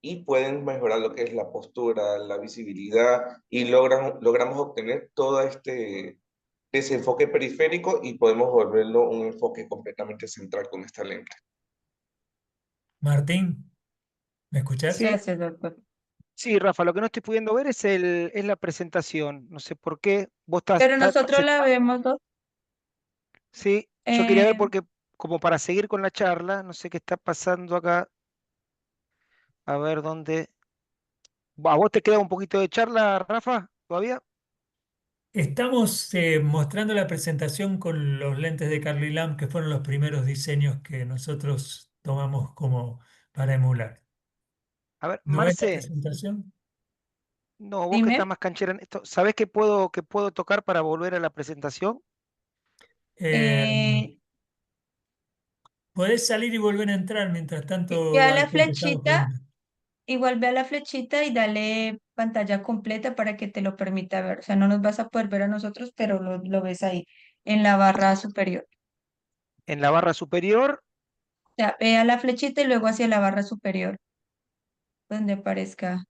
y pueden mejorar lo que es la postura, la visibilidad y logramos obtener todo este desenfoque periférico y podemos volverlo un enfoque completamente central con esta lente. Martín, ¿me escuchás? Sí, Gracias, doctor. sí, Rafa, lo que no estoy pudiendo ver es la presentación. No sé por qué. Vos Pero estás nosotros la presentando. vemos, doc. Sí, yo quería ver Eh, porque, como para seguir con la charla, no sé qué está pasando acá. A ver dónde. ¿A vos te queda un poquito de charla, Rafa? ¿Todavía? Estamos mostrando la presentación con los lentes de Carly Lam, que fueron los primeros diseños que nosotros tomamos como para emular. A ver, ¿No ves la Marce, presentación? no, vos que estás dime. más canchera en esto, ¿sabés qué puedo tocar para volver a la presentación? Eh, Eh, Podés salir y volver a entrar, mientras Ve tanto a hay la gente que está flechita, preguntando. igual ve a la flechita y dale pantalla completa para que te lo permita ver. O sea, no nos vas a poder ver a nosotros, pero lo ves ahí en la barra superior. En la barra superior, O sea, ve a la flechita y luego hacia la barra superior, donde aparezca.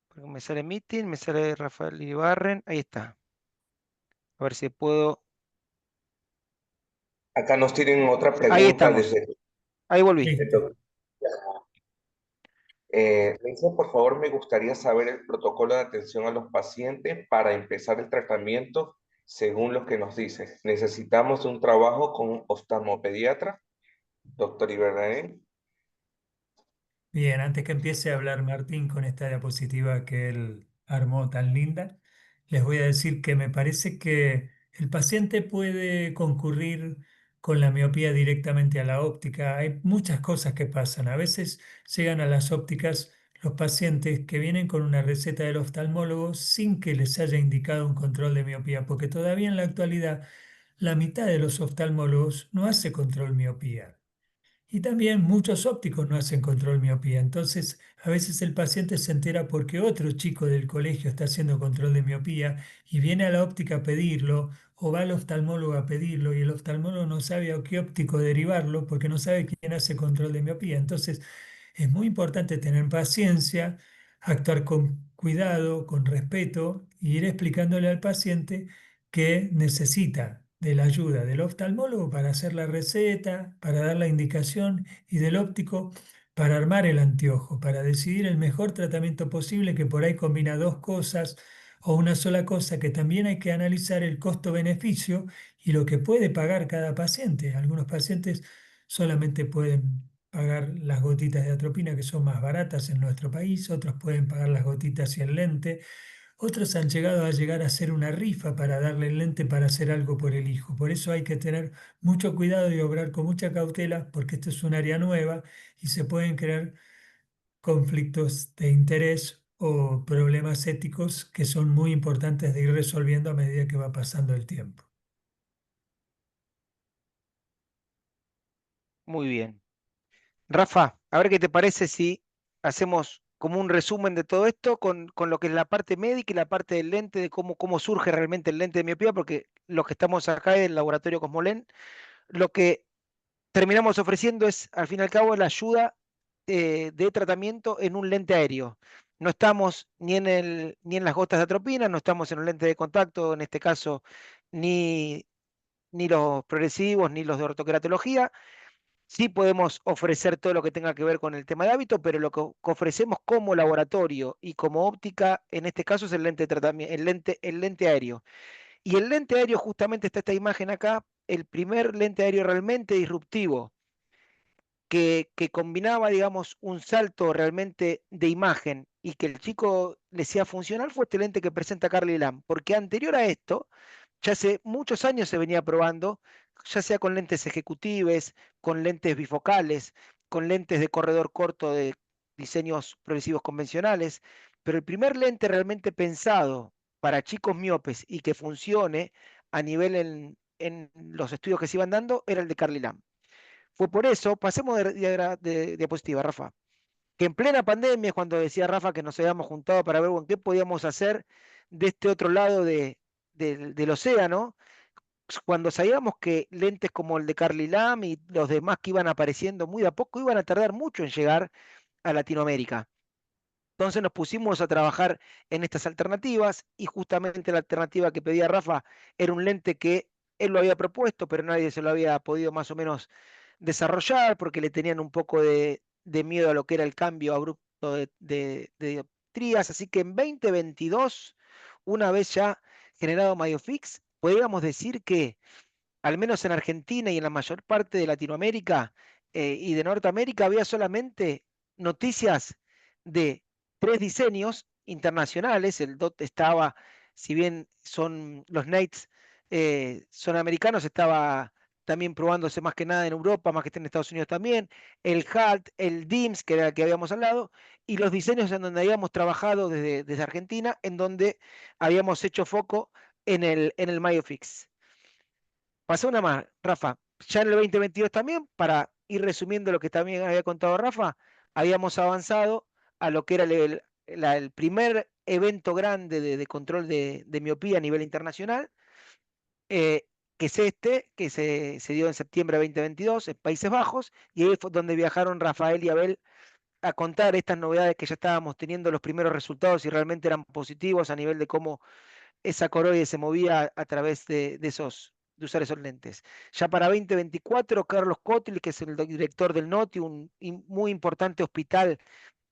porque me sale Meeting, me sale Rafael Iribarren, ahí está. A ver si puedo. Acá nos tienen otra Ahí pregunta estamos, desde ahí volví. Listo. Me dice, por favor, me gustaría saber el protocolo de atención a los pacientes para empezar el tratamiento según lo que nos dice. ¿Necesitamos un trabajo con oftalmopediatra, doctor Ibernaén? Bien, antes que empiece a hablar Martín con esta diapositiva que él armó tan linda, les voy a decir que me parece que el paciente puede concurrir con la miopía directamente a la óptica. Hay muchas cosas que pasan. A veces llegan a las ópticas los pacientes que vienen con una receta del oftalmólogo sin que les haya indicado un control de miopía, porque todavía en la actualidad la mitad de los oftalmólogos no hace control miopía. Y también muchos ópticos no hacen control miopía. Entonces, a veces el paciente se entera porque otro chico del colegio está haciendo control de miopía y viene a la óptica a pedirlo o va al oftalmólogo a pedirlo y el oftalmólogo no sabe a qué óptico derivarlo porque no sabe quién hace control de miopía. Entonces, es muy importante tener paciencia, actuar con cuidado, con respeto y ir explicándole al paciente que necesita de la ayuda del oftalmólogo para hacer la receta, para dar la indicación y del óptico para armar el anteojo, para decidir el mejor tratamiento posible que por ahí combina dos cosas o una sola cosa, que también hay que analizar el costo-beneficio y lo que puede pagar cada paciente. Algunos pacientes solamente pueden pagar las gotitas de atropina, que son más baratas en nuestro país, otros pueden pagar las gotitas y el lente. Otros han llegado a llegar a hacer una rifa para darle el lente para hacer algo por el hijo. Por eso hay que tener mucho cuidado y obrar con mucha cautela, porque esto es un área nueva y se pueden crear conflictos de interés o problemas éticos que son muy importantes de ir resolviendo a medida que va pasando el tiempo. Muy bien. Rafa, a ver qué te parece si hacemos como un resumen de todo esto con lo que es la parte médica y la parte del lente, de cómo surge realmente el lente de miopía, porque los que estamos acá en el laboratorio Cosmolen, lo que terminamos ofreciendo es, al fin y al cabo, la ayuda de tratamiento en un lente aéreo. No estamos ni en las gotas de atropina, no estamos en un lente de contacto, en este caso, ni, ni los progresivos, ni los de ortoqueratología. Sí podemos ofrecer todo lo que tenga que ver con el tema de hábito, pero lo que ofrecemos como laboratorio y como óptica, en este caso, es el lente de tratamiento, el lente aéreo. Y el lente aéreo, justamente está esta imagen acá, el primer lente aéreo realmente disruptivo que combinaba, digamos, un salto realmente de imagen y que el chico le sea funcional fue este lente que presenta Carly Lam, porque anterior a esto, ya hace muchos años se venía probando, ya sea con lentes ejecutives, con lentes bifocales, con lentes de corredor corto de diseños progresivos convencionales, pero el primer lente realmente pensado para chicos miopes y que funcione a nivel en los estudios que se iban dando era el de Carly Lam. Fue por eso, pasemos de diapositiva, Rafa, que en plena pandemia, cuando decía Rafa que nos habíamos juntado para ver bueno, qué podíamos hacer de este otro lado del océano, cuando sabíamos que lentes como el de Carly Lam y los demás que iban apareciendo muy de a poco iban a tardar mucho en llegar a Latinoamérica. Entonces nos pusimos a trabajar en estas alternativas y justamente la alternativa que pedía Rafa era un lente que él lo había propuesto, pero nadie se lo había podido más o menos desarrollar porque le tenían un poco de miedo a lo que era el cambio abrupto de dioptrías. Así que en 2022, una vez ya generado MyoFix, podríamos decir que, al menos en Argentina y en la mayor parte de Latinoamérica y de Norteamérica, había solamente noticias de 3 diseños internacionales. El DOT estaba, si bien son los Nates, son americanos, estaba también probándose más que nada en Europa, más que en Estados Unidos también, el HALT, el DIMS, que era el que habíamos hablado, y los diseños en donde habíamos trabajado desde Argentina, en donde habíamos hecho foco en el MyoFix. Pasó una más, Rafa. Ya en el 2022 también, para ir resumiendo lo que también había contado Rafa, habíamos avanzado a lo que era el primer evento grande de control de miopía a nivel internacional, que es este, que se dio en septiembre de 2022 en Países Bajos, y ahí fue donde viajaron Rafael y Abel a contar estas novedades que ya estábamos teniendo los primeros resultados y realmente eran positivos a nivel de cómo esa coroide se movía a través de usar esos lentes. Ya para 2024, Carlos Cotil, que es el director del NOTI, un muy importante hospital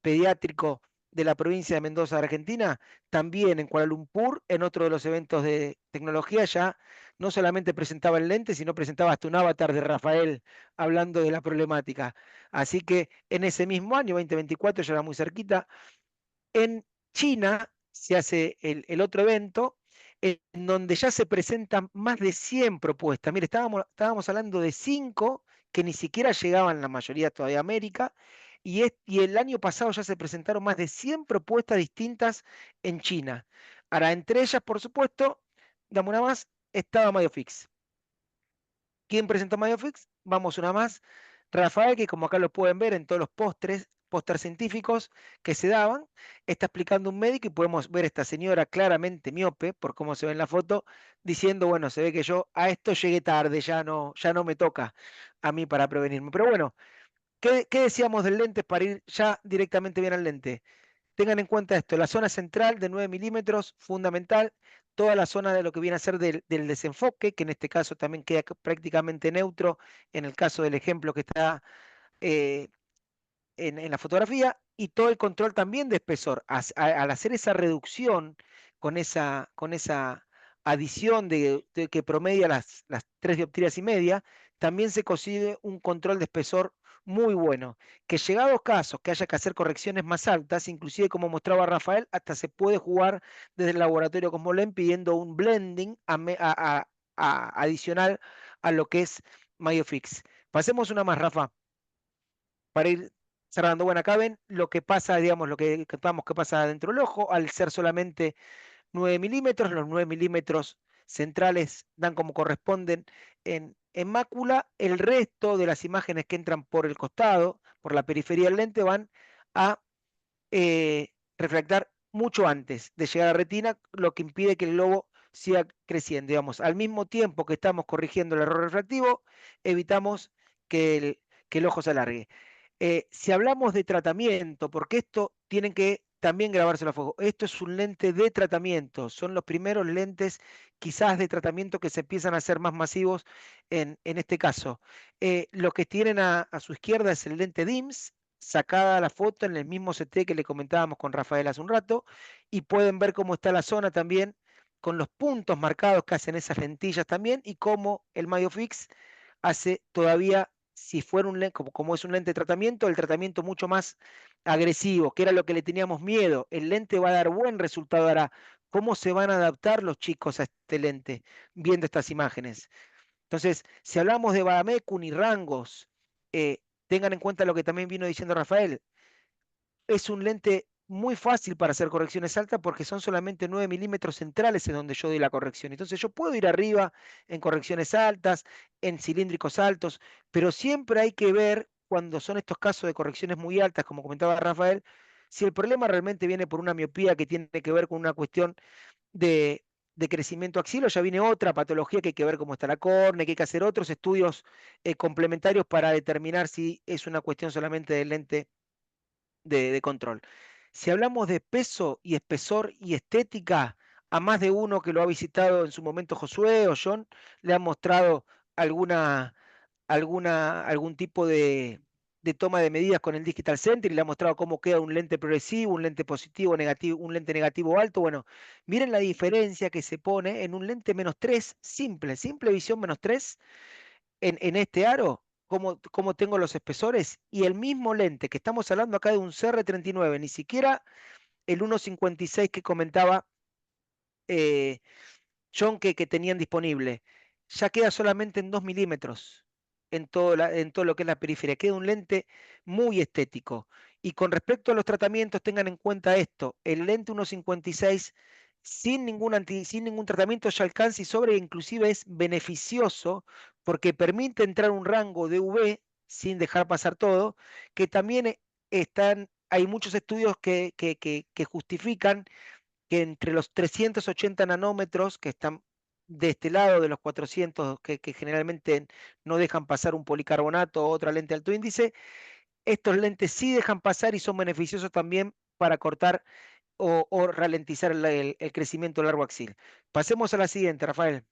pediátrico de la provincia de Mendoza, Argentina, también en Kuala Lumpur, en otro de los eventos de tecnología, ya no solamente presentaba el lente, sino presentaba hasta un avatar de Rafael hablando de la problemática. Así que en ese mismo año, 2024, ya era muy cerquita, en China se hace el otro evento en donde ya se presentan más de 100 propuestas. Mire, estábamos hablando de 5 que ni siquiera llegaban la mayoría todavía a América, y el año pasado ya se presentaron más de 100 propuestas distintas en China. Ahora, entre ellas, por supuesto, dame una más, estaba MyoFix. ¿Quién presentó MyoFix? Vamos una más. Rafael, que como acá lo pueden ver en todos los pósters científicos que se daban, está explicando un médico y podemos ver a esta señora claramente miope, por cómo se ve en la foto, diciendo, bueno, se ve que yo a esto llegué tarde, ya no me toca a mí para prevenirme. Pero bueno, ¿qué decíamos del lente para ir ya directamente bien al lente? Tengan en cuenta esto, la zona central de 9 milímetros, fundamental, toda la zona de lo que viene a ser del desenfoque, que en este caso también queda prácticamente neutro, en el caso del ejemplo que está eh, en la fotografía, y todo el control también de espesor. Al hacer esa reducción con esa adición de que promedia las 3 dioptrías y media, también se consigue un control de espesor muy bueno, que llegados casos que haya que hacer correcciones más altas, inclusive como mostraba Rafael, hasta se puede jugar desde el laboratorio Cosmolen pidiendo un blending adicional a lo que es MyoFix. Pasemos una más, Rafa, para ir cerrando. Bueno, acá ven lo que pasa, digamos, lo que contamos que pasa dentro del ojo, al ser solamente 9 milímetros, los 9 milímetros centrales dan como corresponden en mácula, el resto de las imágenes que entran por el costado, por la periferia del lente, van a refractar mucho antes de llegar a la retina, lo que impide que el globo siga creciendo. Digamos, al mismo tiempo que estamos corrigiendo el error refractivo, evitamos que el ojo se alargue. Si hablamos de tratamiento, porque esto tienen que también grabárselo a fuego, esto es un lente de tratamiento, son los primeros lentes quizás de tratamiento que se empiezan a hacer más masivos en este caso. Lo que tienen a su izquierda es el lente DIMS, sacada la foto en el mismo CT que le comentábamos con Rafael hace un rato, y pueden ver cómo está la zona también, con los puntos marcados que hacen esas lentillas también, y cómo el MyoFix hace todavía, si fuera un lente, como es un lente de tratamiento, el tratamiento mucho más agresivo, que era lo que le teníamos miedo. El lente va a dar buen resultado. Ahora, ¿cómo se van a adaptar los chicos a este lente viendo estas imágenes? Entonces, si hablamos de Vadamecum y rangos, tengan en cuenta lo que también vino diciendo Rafael, es un lente muy fácil para hacer correcciones altas porque son solamente 9 milímetros centrales en donde yo doy la corrección. Entonces yo puedo ir arriba en correcciones altas, en cilíndricos altos, pero siempre hay que ver cuando son estos casos de correcciones muy altas, como comentaba Rafael, si el problema realmente viene por una miopía que tiene que ver con una cuestión de crecimiento axilo, ya viene otra patología que hay que ver cómo está la córnea, que hay que hacer otros estudios complementarios para determinar si es una cuestión solamente del lente de control. Si hablamos de peso y espesor y estética, a más de uno que lo ha visitado en su momento Josué o John, le han mostrado algún tipo de de toma de medidas con el Digital Center y le ha mostrado cómo queda un lente progresivo, un lente positivo, negativo, un lente negativo alto. Bueno, miren la diferencia que se pone en un lente -3, simple visión -3 en este aro, cómo tengo los espesores, y el mismo lente que estamos hablando acá de un CR39, ni siquiera el 1.56 que comentaba John que tenían disponible, ya queda solamente en 2 milímetros en todo lo que es la periferia. Queda un lente muy estético. Y con respecto a los tratamientos, tengan en cuenta esto: el lente 1.56 sin ningún tratamiento ya alcanza y sobre, inclusive es beneficioso porque permite entrar un rango de UV sin dejar pasar todo, que también hay muchos estudios que justifican que entre los 380 nanómetros que están de este lado de los 400 que generalmente no dejan pasar un policarbonato o otra lente de alto índice, estos lentes sí dejan pasar y son beneficiosos también para cortar o ralentizar el crecimiento largo axil. Pasemos a la siguiente, Rafael.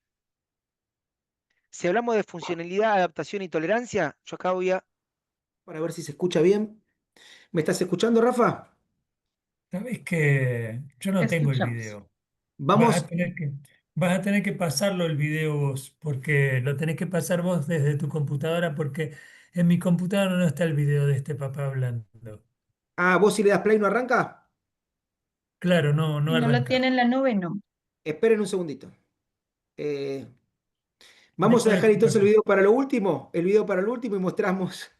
Si hablamos de funcionalidad, adaptación y tolerancia, yo acá voy a... Para ver si se escucha bien. ¿Me estás escuchando, Rafa? Sabes que yo Te no tengo el escuchamos. video. Vas a Vamos. tener que, vas a tener que pasarlo el video vos, porque lo tenés que pasar vos desde tu computadora, porque en mi computadora no está el video de este papá hablando. Ah, vos si le das play no arranca. Claro, no, no Si no lo arranca. tiene en la nube, no. Esperen un segundito. Eh, Vamos a Después dejar después entonces lo el paso. video para lo último. El video para lo último y mostramos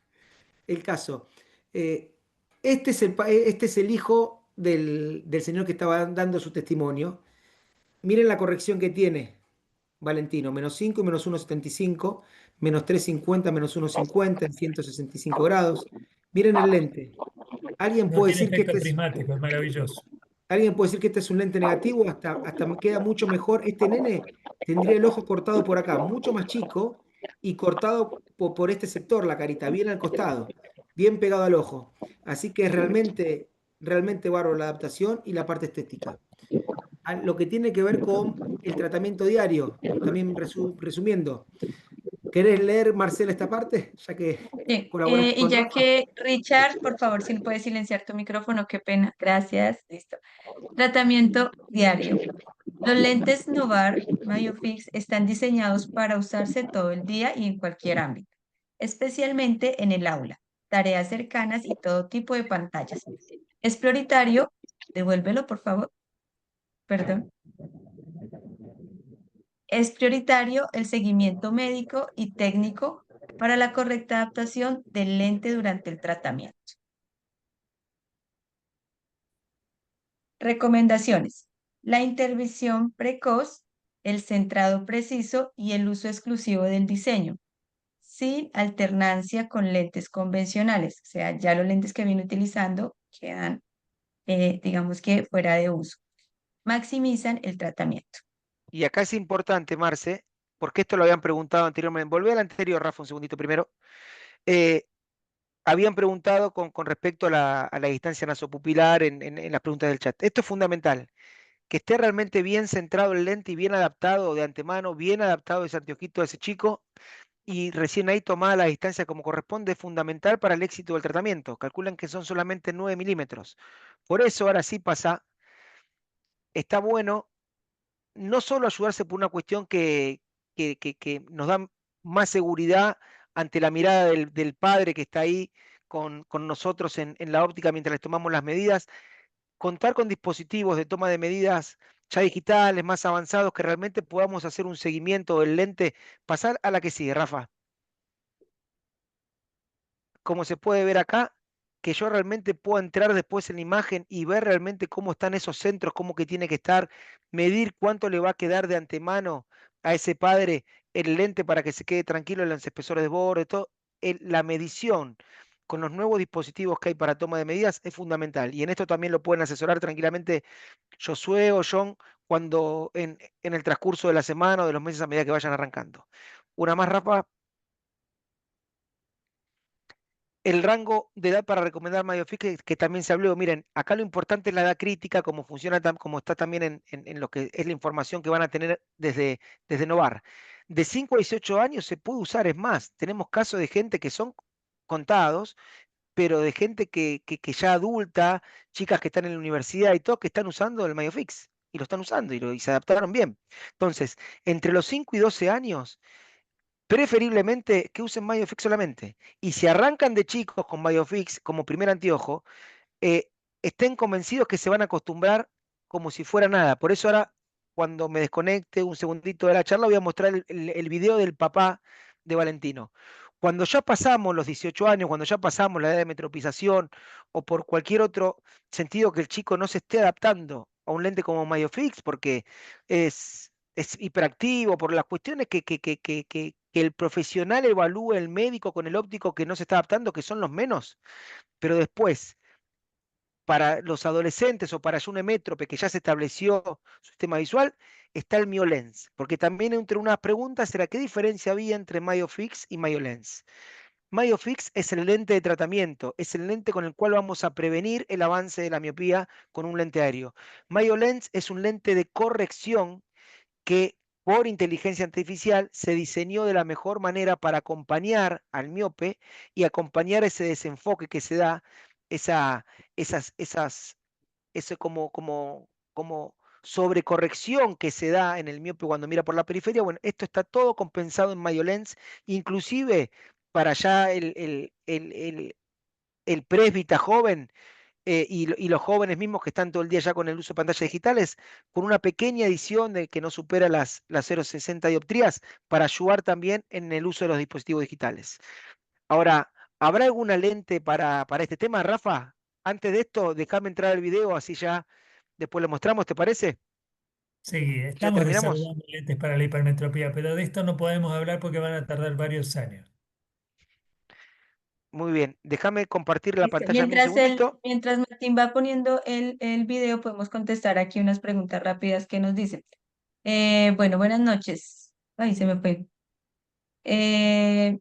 el caso. Eh, este es el hijo del señor que estaba dando su testimonio. Miren la corrección que tiene Valentino: -5 y -1,75, -3,50, -1,50 en 165 grados. Miren el lente. ¿Alguien No puede tiene decir que efecto este es prismático, es maravilloso. ¿Alguien puede decir que este es un lente negativo? Hasta me queda mucho mejor. Este nene tendría el ojo cortado por acá, mucho más chico, y cortado por este sector, la carita, bien al costado, bien pegado al ojo. Así que es realmente, realmente bárbaro la adaptación y la parte estética. Lo que tiene que ver con el tratamiento diario, también resumiendo. ¿Querés leer, Marcela, esta parte? Ya que Sí, colaboraste y con ya Rafa. que Richard, por favor, si puedes silenciar tu micrófono, qué pena. Gracias, listo. Tratamiento diario. Los lentes Novar Myofix están diseñados para usarse todo el día y en cualquier ámbito, especialmente en el aula, tareas cercanas y todo tipo de pantallas. Es prioritario, devuélvelo por favor, perdón. Es prioritario el seguimiento médico y técnico para la correcta adaptación del lente durante el tratamiento. Recomendaciones. La intervención precoz, el centrado preciso y el uso exclusivo del diseño, sin alternancia con lentes convencionales. O sea, ya los lentes que viene utilizando quedan, digamos que fuera de uso. Maximizan el tratamiento. Y acá es importante, Marce, porque esto lo habían preguntado anteriormente. Volvé al anterior, Rafa, un segundito primero. Eh, Habían preguntado con respecto a la distancia nasopupilar en las preguntas del chat. Esto es fundamental, que esté realmente bien centrado el lente y bien adaptado de antemano, bien adaptado ese anteojito de ese chico, y recién ahí tomada la distancia como corresponde, es fundamental para el éxito del tratamiento. Calculan que son solamente 9 milímetros. Por eso ahora sí está bueno no solo ayudarse por una cuestión que nos da más seguridad ante la mirada del padre que está ahí con nosotros en la óptica mientras les tomamos las medidas, contar con dispositivos de toma de medidas ya digitales, más avanzados, que realmente podamos hacer un seguimiento del lente. Pasar a la que sigue, Rafa. Como se puede ver acá, que yo realmente puedo entrar después en la imagen y ver realmente cómo están esos centros, cómo que tiene que estar, medir cuánto le va a quedar de antemano a ese padre el lente para que se quede tranquilo en los espesores de borde, todo. La medición con los nuevos dispositivos que hay para toma de medidas es fundamental. Y en esto también lo pueden asesorar tranquilamente Josué o John cuando en el transcurso de la semana o de los meses a medida que vayan arrancando. Una más, Rafa. El rango de edad para recomendar MyoFix que también se habló. Miren, acá lo importante es la edad crítica, como funciona, como está también en lo que es la información que van a tener desde Novar. De 5 a 18 años se puede usar, es más, tenemos casos de gente que son contados, pero de gente que ya adulta, chicas que están en la universidad y todo, que están usando el MyoFix. Y lo están usando y se adaptaron bien. Entonces, entre los 5 y 12 años, preferiblemente que usen MyoFix solamente. Y si arrancan de chicos con MyoFix como primer anteojo, eh, estén convencidos que se van a acostumbrar como si fuera nada. Por eso ahora, cuando me desconecte un segundito de la charla, voy a mostrar el video del papá de Valentino. Cuando ya pasamos los 18 años, cuando ya pasamos la edad de metropización o por cualquier otro sentido que el chico no se esté adaptando a un lente como MyoFix porque es hiperactivo, por las cuestiones que el profesional evalúe el médico con el óptico que no se está adaptando, que son los menos, pero después para los adolescentes o para un emétrope que ya se estableció su sistema visual, está el MyoLens. Porque también entre unas preguntas era qué diferencia había entre MyoFix y MyoLens. MyoFix es el lente de tratamiento, es el lente con el cual vamos a prevenir el avance de la miopía con un lente aéreo. MyoLens es un lente de corrección que por inteligencia artificial se diseñó de la mejor manera para acompañar al miope y acompañar ese desenfoque que se da, esa, ese como sobrecorrección que se da en el miope cuando mira por la periferia. Bueno, esto está todo compensado en MyoLens, inclusive para ya el presbita joven y los jóvenes mismos que están todo el día ya con el uso de pantallas digitales, con una pequeña edición de que no supera las 0,60 dioptrías para ayudar también en el uso de los dispositivos digitales. Ahora, ¿habrá alguna lente para este tema, Rafa? Antes de esto, déjame entrar al video, así ya después lo mostramos, ¿te parece? Sí, ¿Ya estamos terminamos? desarrollando lentes para la hipermetropía, pero de esto no podemos hablar porque van a tardar varios años. Muy bien, déjame compartir la Listo. pantalla a mí un segundito. Mientras Martín va poniendo el video, podemos contestar aquí unas preguntas rápidas que nos dicen. Bueno, buenas noches. Ay, se me fue. Eh,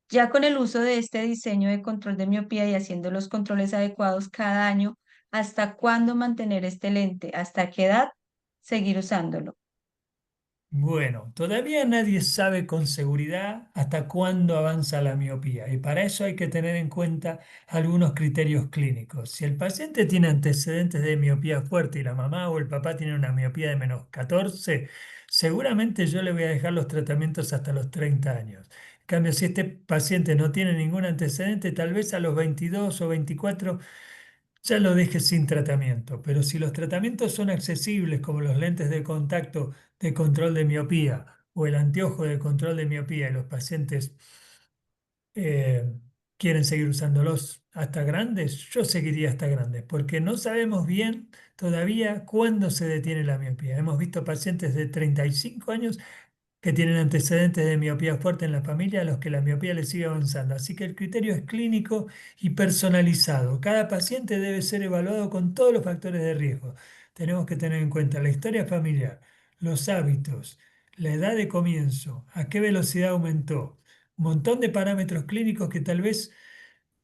ya con el uso de este diseño de control de miopía y haciendo los controles adecuados cada año, ¿hasta cuándo mantener este lente? ¿Hasta qué edad seguir usándolo? Bueno, todavía nadie sabe con seguridad hasta cuándo avanza la miopía y para eso hay que tener en cuenta algunos criterios clínicos. Si el paciente tiene antecedentes de miopía fuerte y la mamá o el papá tienen una miopía de -14, seguramente yo le voy a dejar los tratamientos hasta los 30 años. En cambio, si este paciente no tiene ningún antecedente, tal vez a los 22 o 24 ya lo deje sin tratamiento, pero si los tratamientos son accesibles como los lentes de contacto de control de miopía o el anteojo de control de miopía y los pacientes eh, quieren seguir usándolos hasta grandes, yo seguiría hasta grandes, porque no sabemos bien todavía cuándo se detiene la miopía. Hemos visto pacientes de 35 años que tienen antecedentes de miopía fuerte en la familia, a los que la miopía les sigue avanzando. Así que el criterio es clínico y personalizado. Cada paciente debe ser evaluado con todos los factores de riesgo. Tenemos que tener en cuenta la historia familiar, los hábitos, la edad de comienzo, a qué velocidad aumentó, un montón de parámetros clínicos que tal vez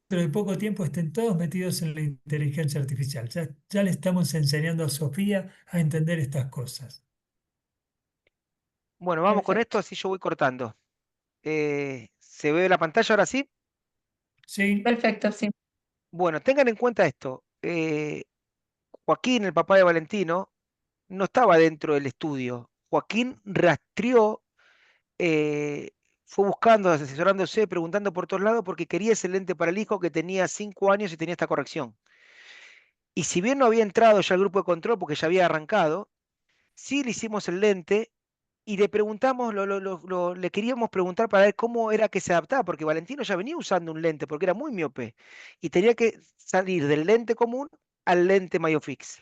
dentro de poco tiempo estén todos metidos en la inteligencia artificial. Ya le estamos enseñando a Sofía a entender estas cosas. Bueno, vamos con esto, Perfecto. así yo voy cortando. ¿Se ve la pantalla ahora sí? ¿Sí? Perfecto, sí. Bueno, tengan en cuenta esto. Joaquín, el papá de Valentino, no estaba dentro del estudio. Joaquín rastreó, eh, fue buscando, asesorándose, preguntando por todos lados porque quería ese lente para el hijo que tenía 5 años y tenía esta corrección. Y si bien no había entrado ya al grupo de control porque ya había arrancado, sí le hicimos el lente y le preguntamos, le queríamos preguntar para ver cómo era que se adaptaba, porque Valentino ya venía usando un lente porque era muy miope y tenía que salir del lente común al lente Myofix.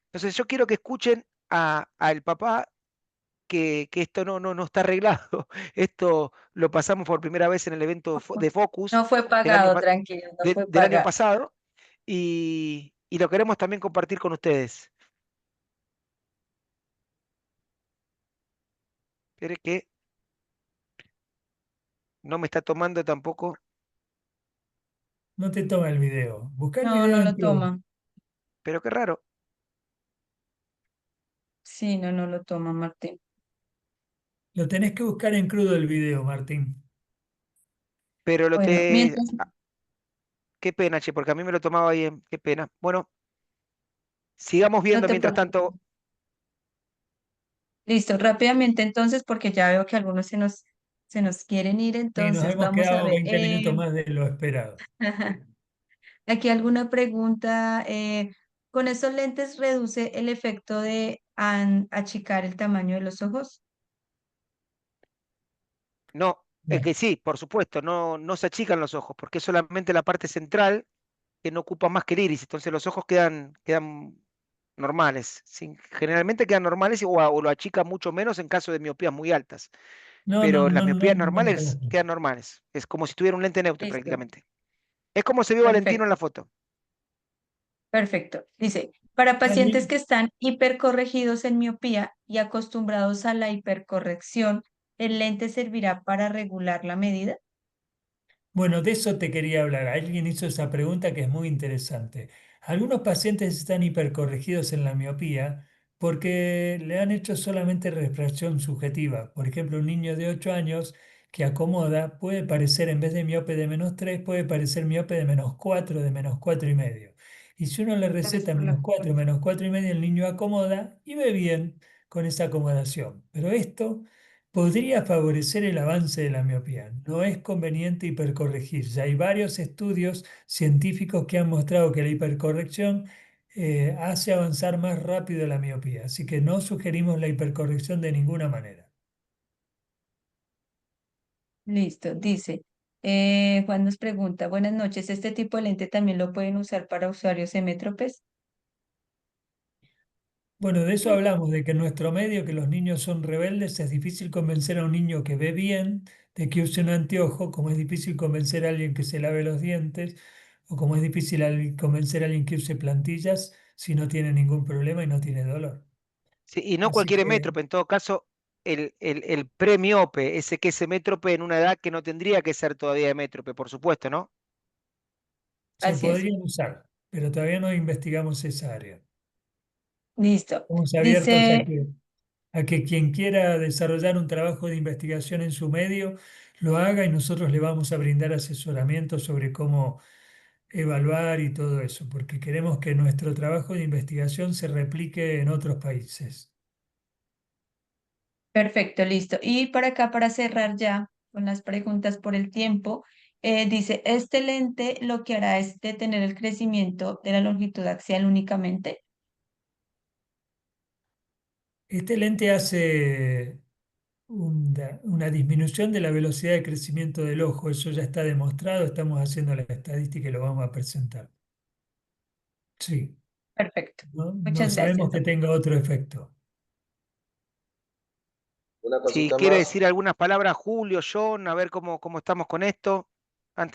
Entonces yo quiero que escuchen al papá que esto no está arreglado. Esto lo pasamos por primera vez en el evento de Focus No fue del año, pagado, tranquilo, no fue del año pagado. pasado y lo queremos también compartir con ustedes. Espere que no me está tomando tampoco, No te toma el video. Busca el No, video no en lo Chrome. toma. pero qué raro. Sí, no, no lo toma, Martín. Lo tenés que buscar en crudo el video, Martín. Pero lo Bueno, te... mientras, Qué pena, che, porque a mí me lo tomaba bien. Qué pena. Bueno, sigamos No viendo te mientras preocupes. tanto. Listo, rápidamente entonces, porque ya veo que algunos se nos quieren ir, Y nos entonces hemos vamos a quedado ver. 20 minutos más de lo esperado. Aquí alguna pregunta. ¿Con esos lentes reduce el efecto de achicar el tamaño de los ojos? No, es No, que sí, por supuesto, no se achican los ojos, porque es solamente la parte central que no ocupa más que el iris, entonces los ojos quedan normales. Generalmente quedan normales o lo achican mucho menos en caso de miopías muy altas, no, no, pero las no, no, miopías no normales notamos. quedan normales. Es como si tuviera un lente neutro Listo, prácticamente. Es como se vio Valentino en perfecto, la foto. perfecto. Dice, para pacientes ¿Alguien? que están hipercorregidos en miopía y acostumbrados a la hipercorrección, ¿el lente servirá para regular la medida? Bueno, de eso te quería hablar. Alguien hizo esa pregunta que es muy interesante. Algunos pacientes están hipercorregidos en la miopía porque le han hecho solamente refracción subjetiva. Por ejemplo, un niño de 8 años que acomoda puede parecer, en vez de miope de -3, puede parecer miope de -4, de -4,5. Y si uno le Tal vez receta por la -4, -4,5, el niño acomoda y ve bien con esa acomodación. Pero esto podría favorecer el avance de la miopía. No es conveniente hipercorregir. Ya hay varios estudios científicos que han mostrado que la hipercorrección hace avanzar más rápido la miopía. Así que no sugerimos la hipercorrección de ninguna manera. Listo, dice. Juan nos pregunta, buenas noches, ¿este tipo de lente también lo pueden usar para usuarios hemétropes? Bueno, de eso hablamos, de que en nuestro medio, que los niños son rebeldes, es difícil convencer a un niño que ve bien de que use un anteojo, como es difícil convencer a alguien que se lave los dientes, o como es difícil convencer a alguien que use plantillas si no tiene ningún problema y no tiene dolor. Sí, y no Así cualquier que hemétrope, en todo caso, el premiope, ese que es hemétrope en una edad que no tendría que ser todavía hemétrope, por supuesto, ¿no? se Así es. podrían usar, pero todavía no investigamos esa área. Listo. Estamos abiertos Dice, a que quien quiera desarrollar un trabajo de investigación en su medio lo haga y nosotros le vamos a brindar asesoramiento sobre cómo evaluar y todo eso, porque queremos que nuestro trabajo de investigación se replique en otros países. perfecto, listo. Y para acá, para cerrar ya con las preguntas por el tiempo, dice, ¿este lente lo que hará es detener el crecimiento de la longitud axial únicamente? Este lente hace una disminución de la velocidad de crecimiento del ojo, eso ya está demostrado, estamos haciendo la estadística y lo vamos a presentar. Sí, Perfecto. no Muchas gracias, sabemos que doctor. tenga otro efecto. Una Si cosita quiere más. decir algunas palabras, Julio, John, a ver cómo estamos con esto.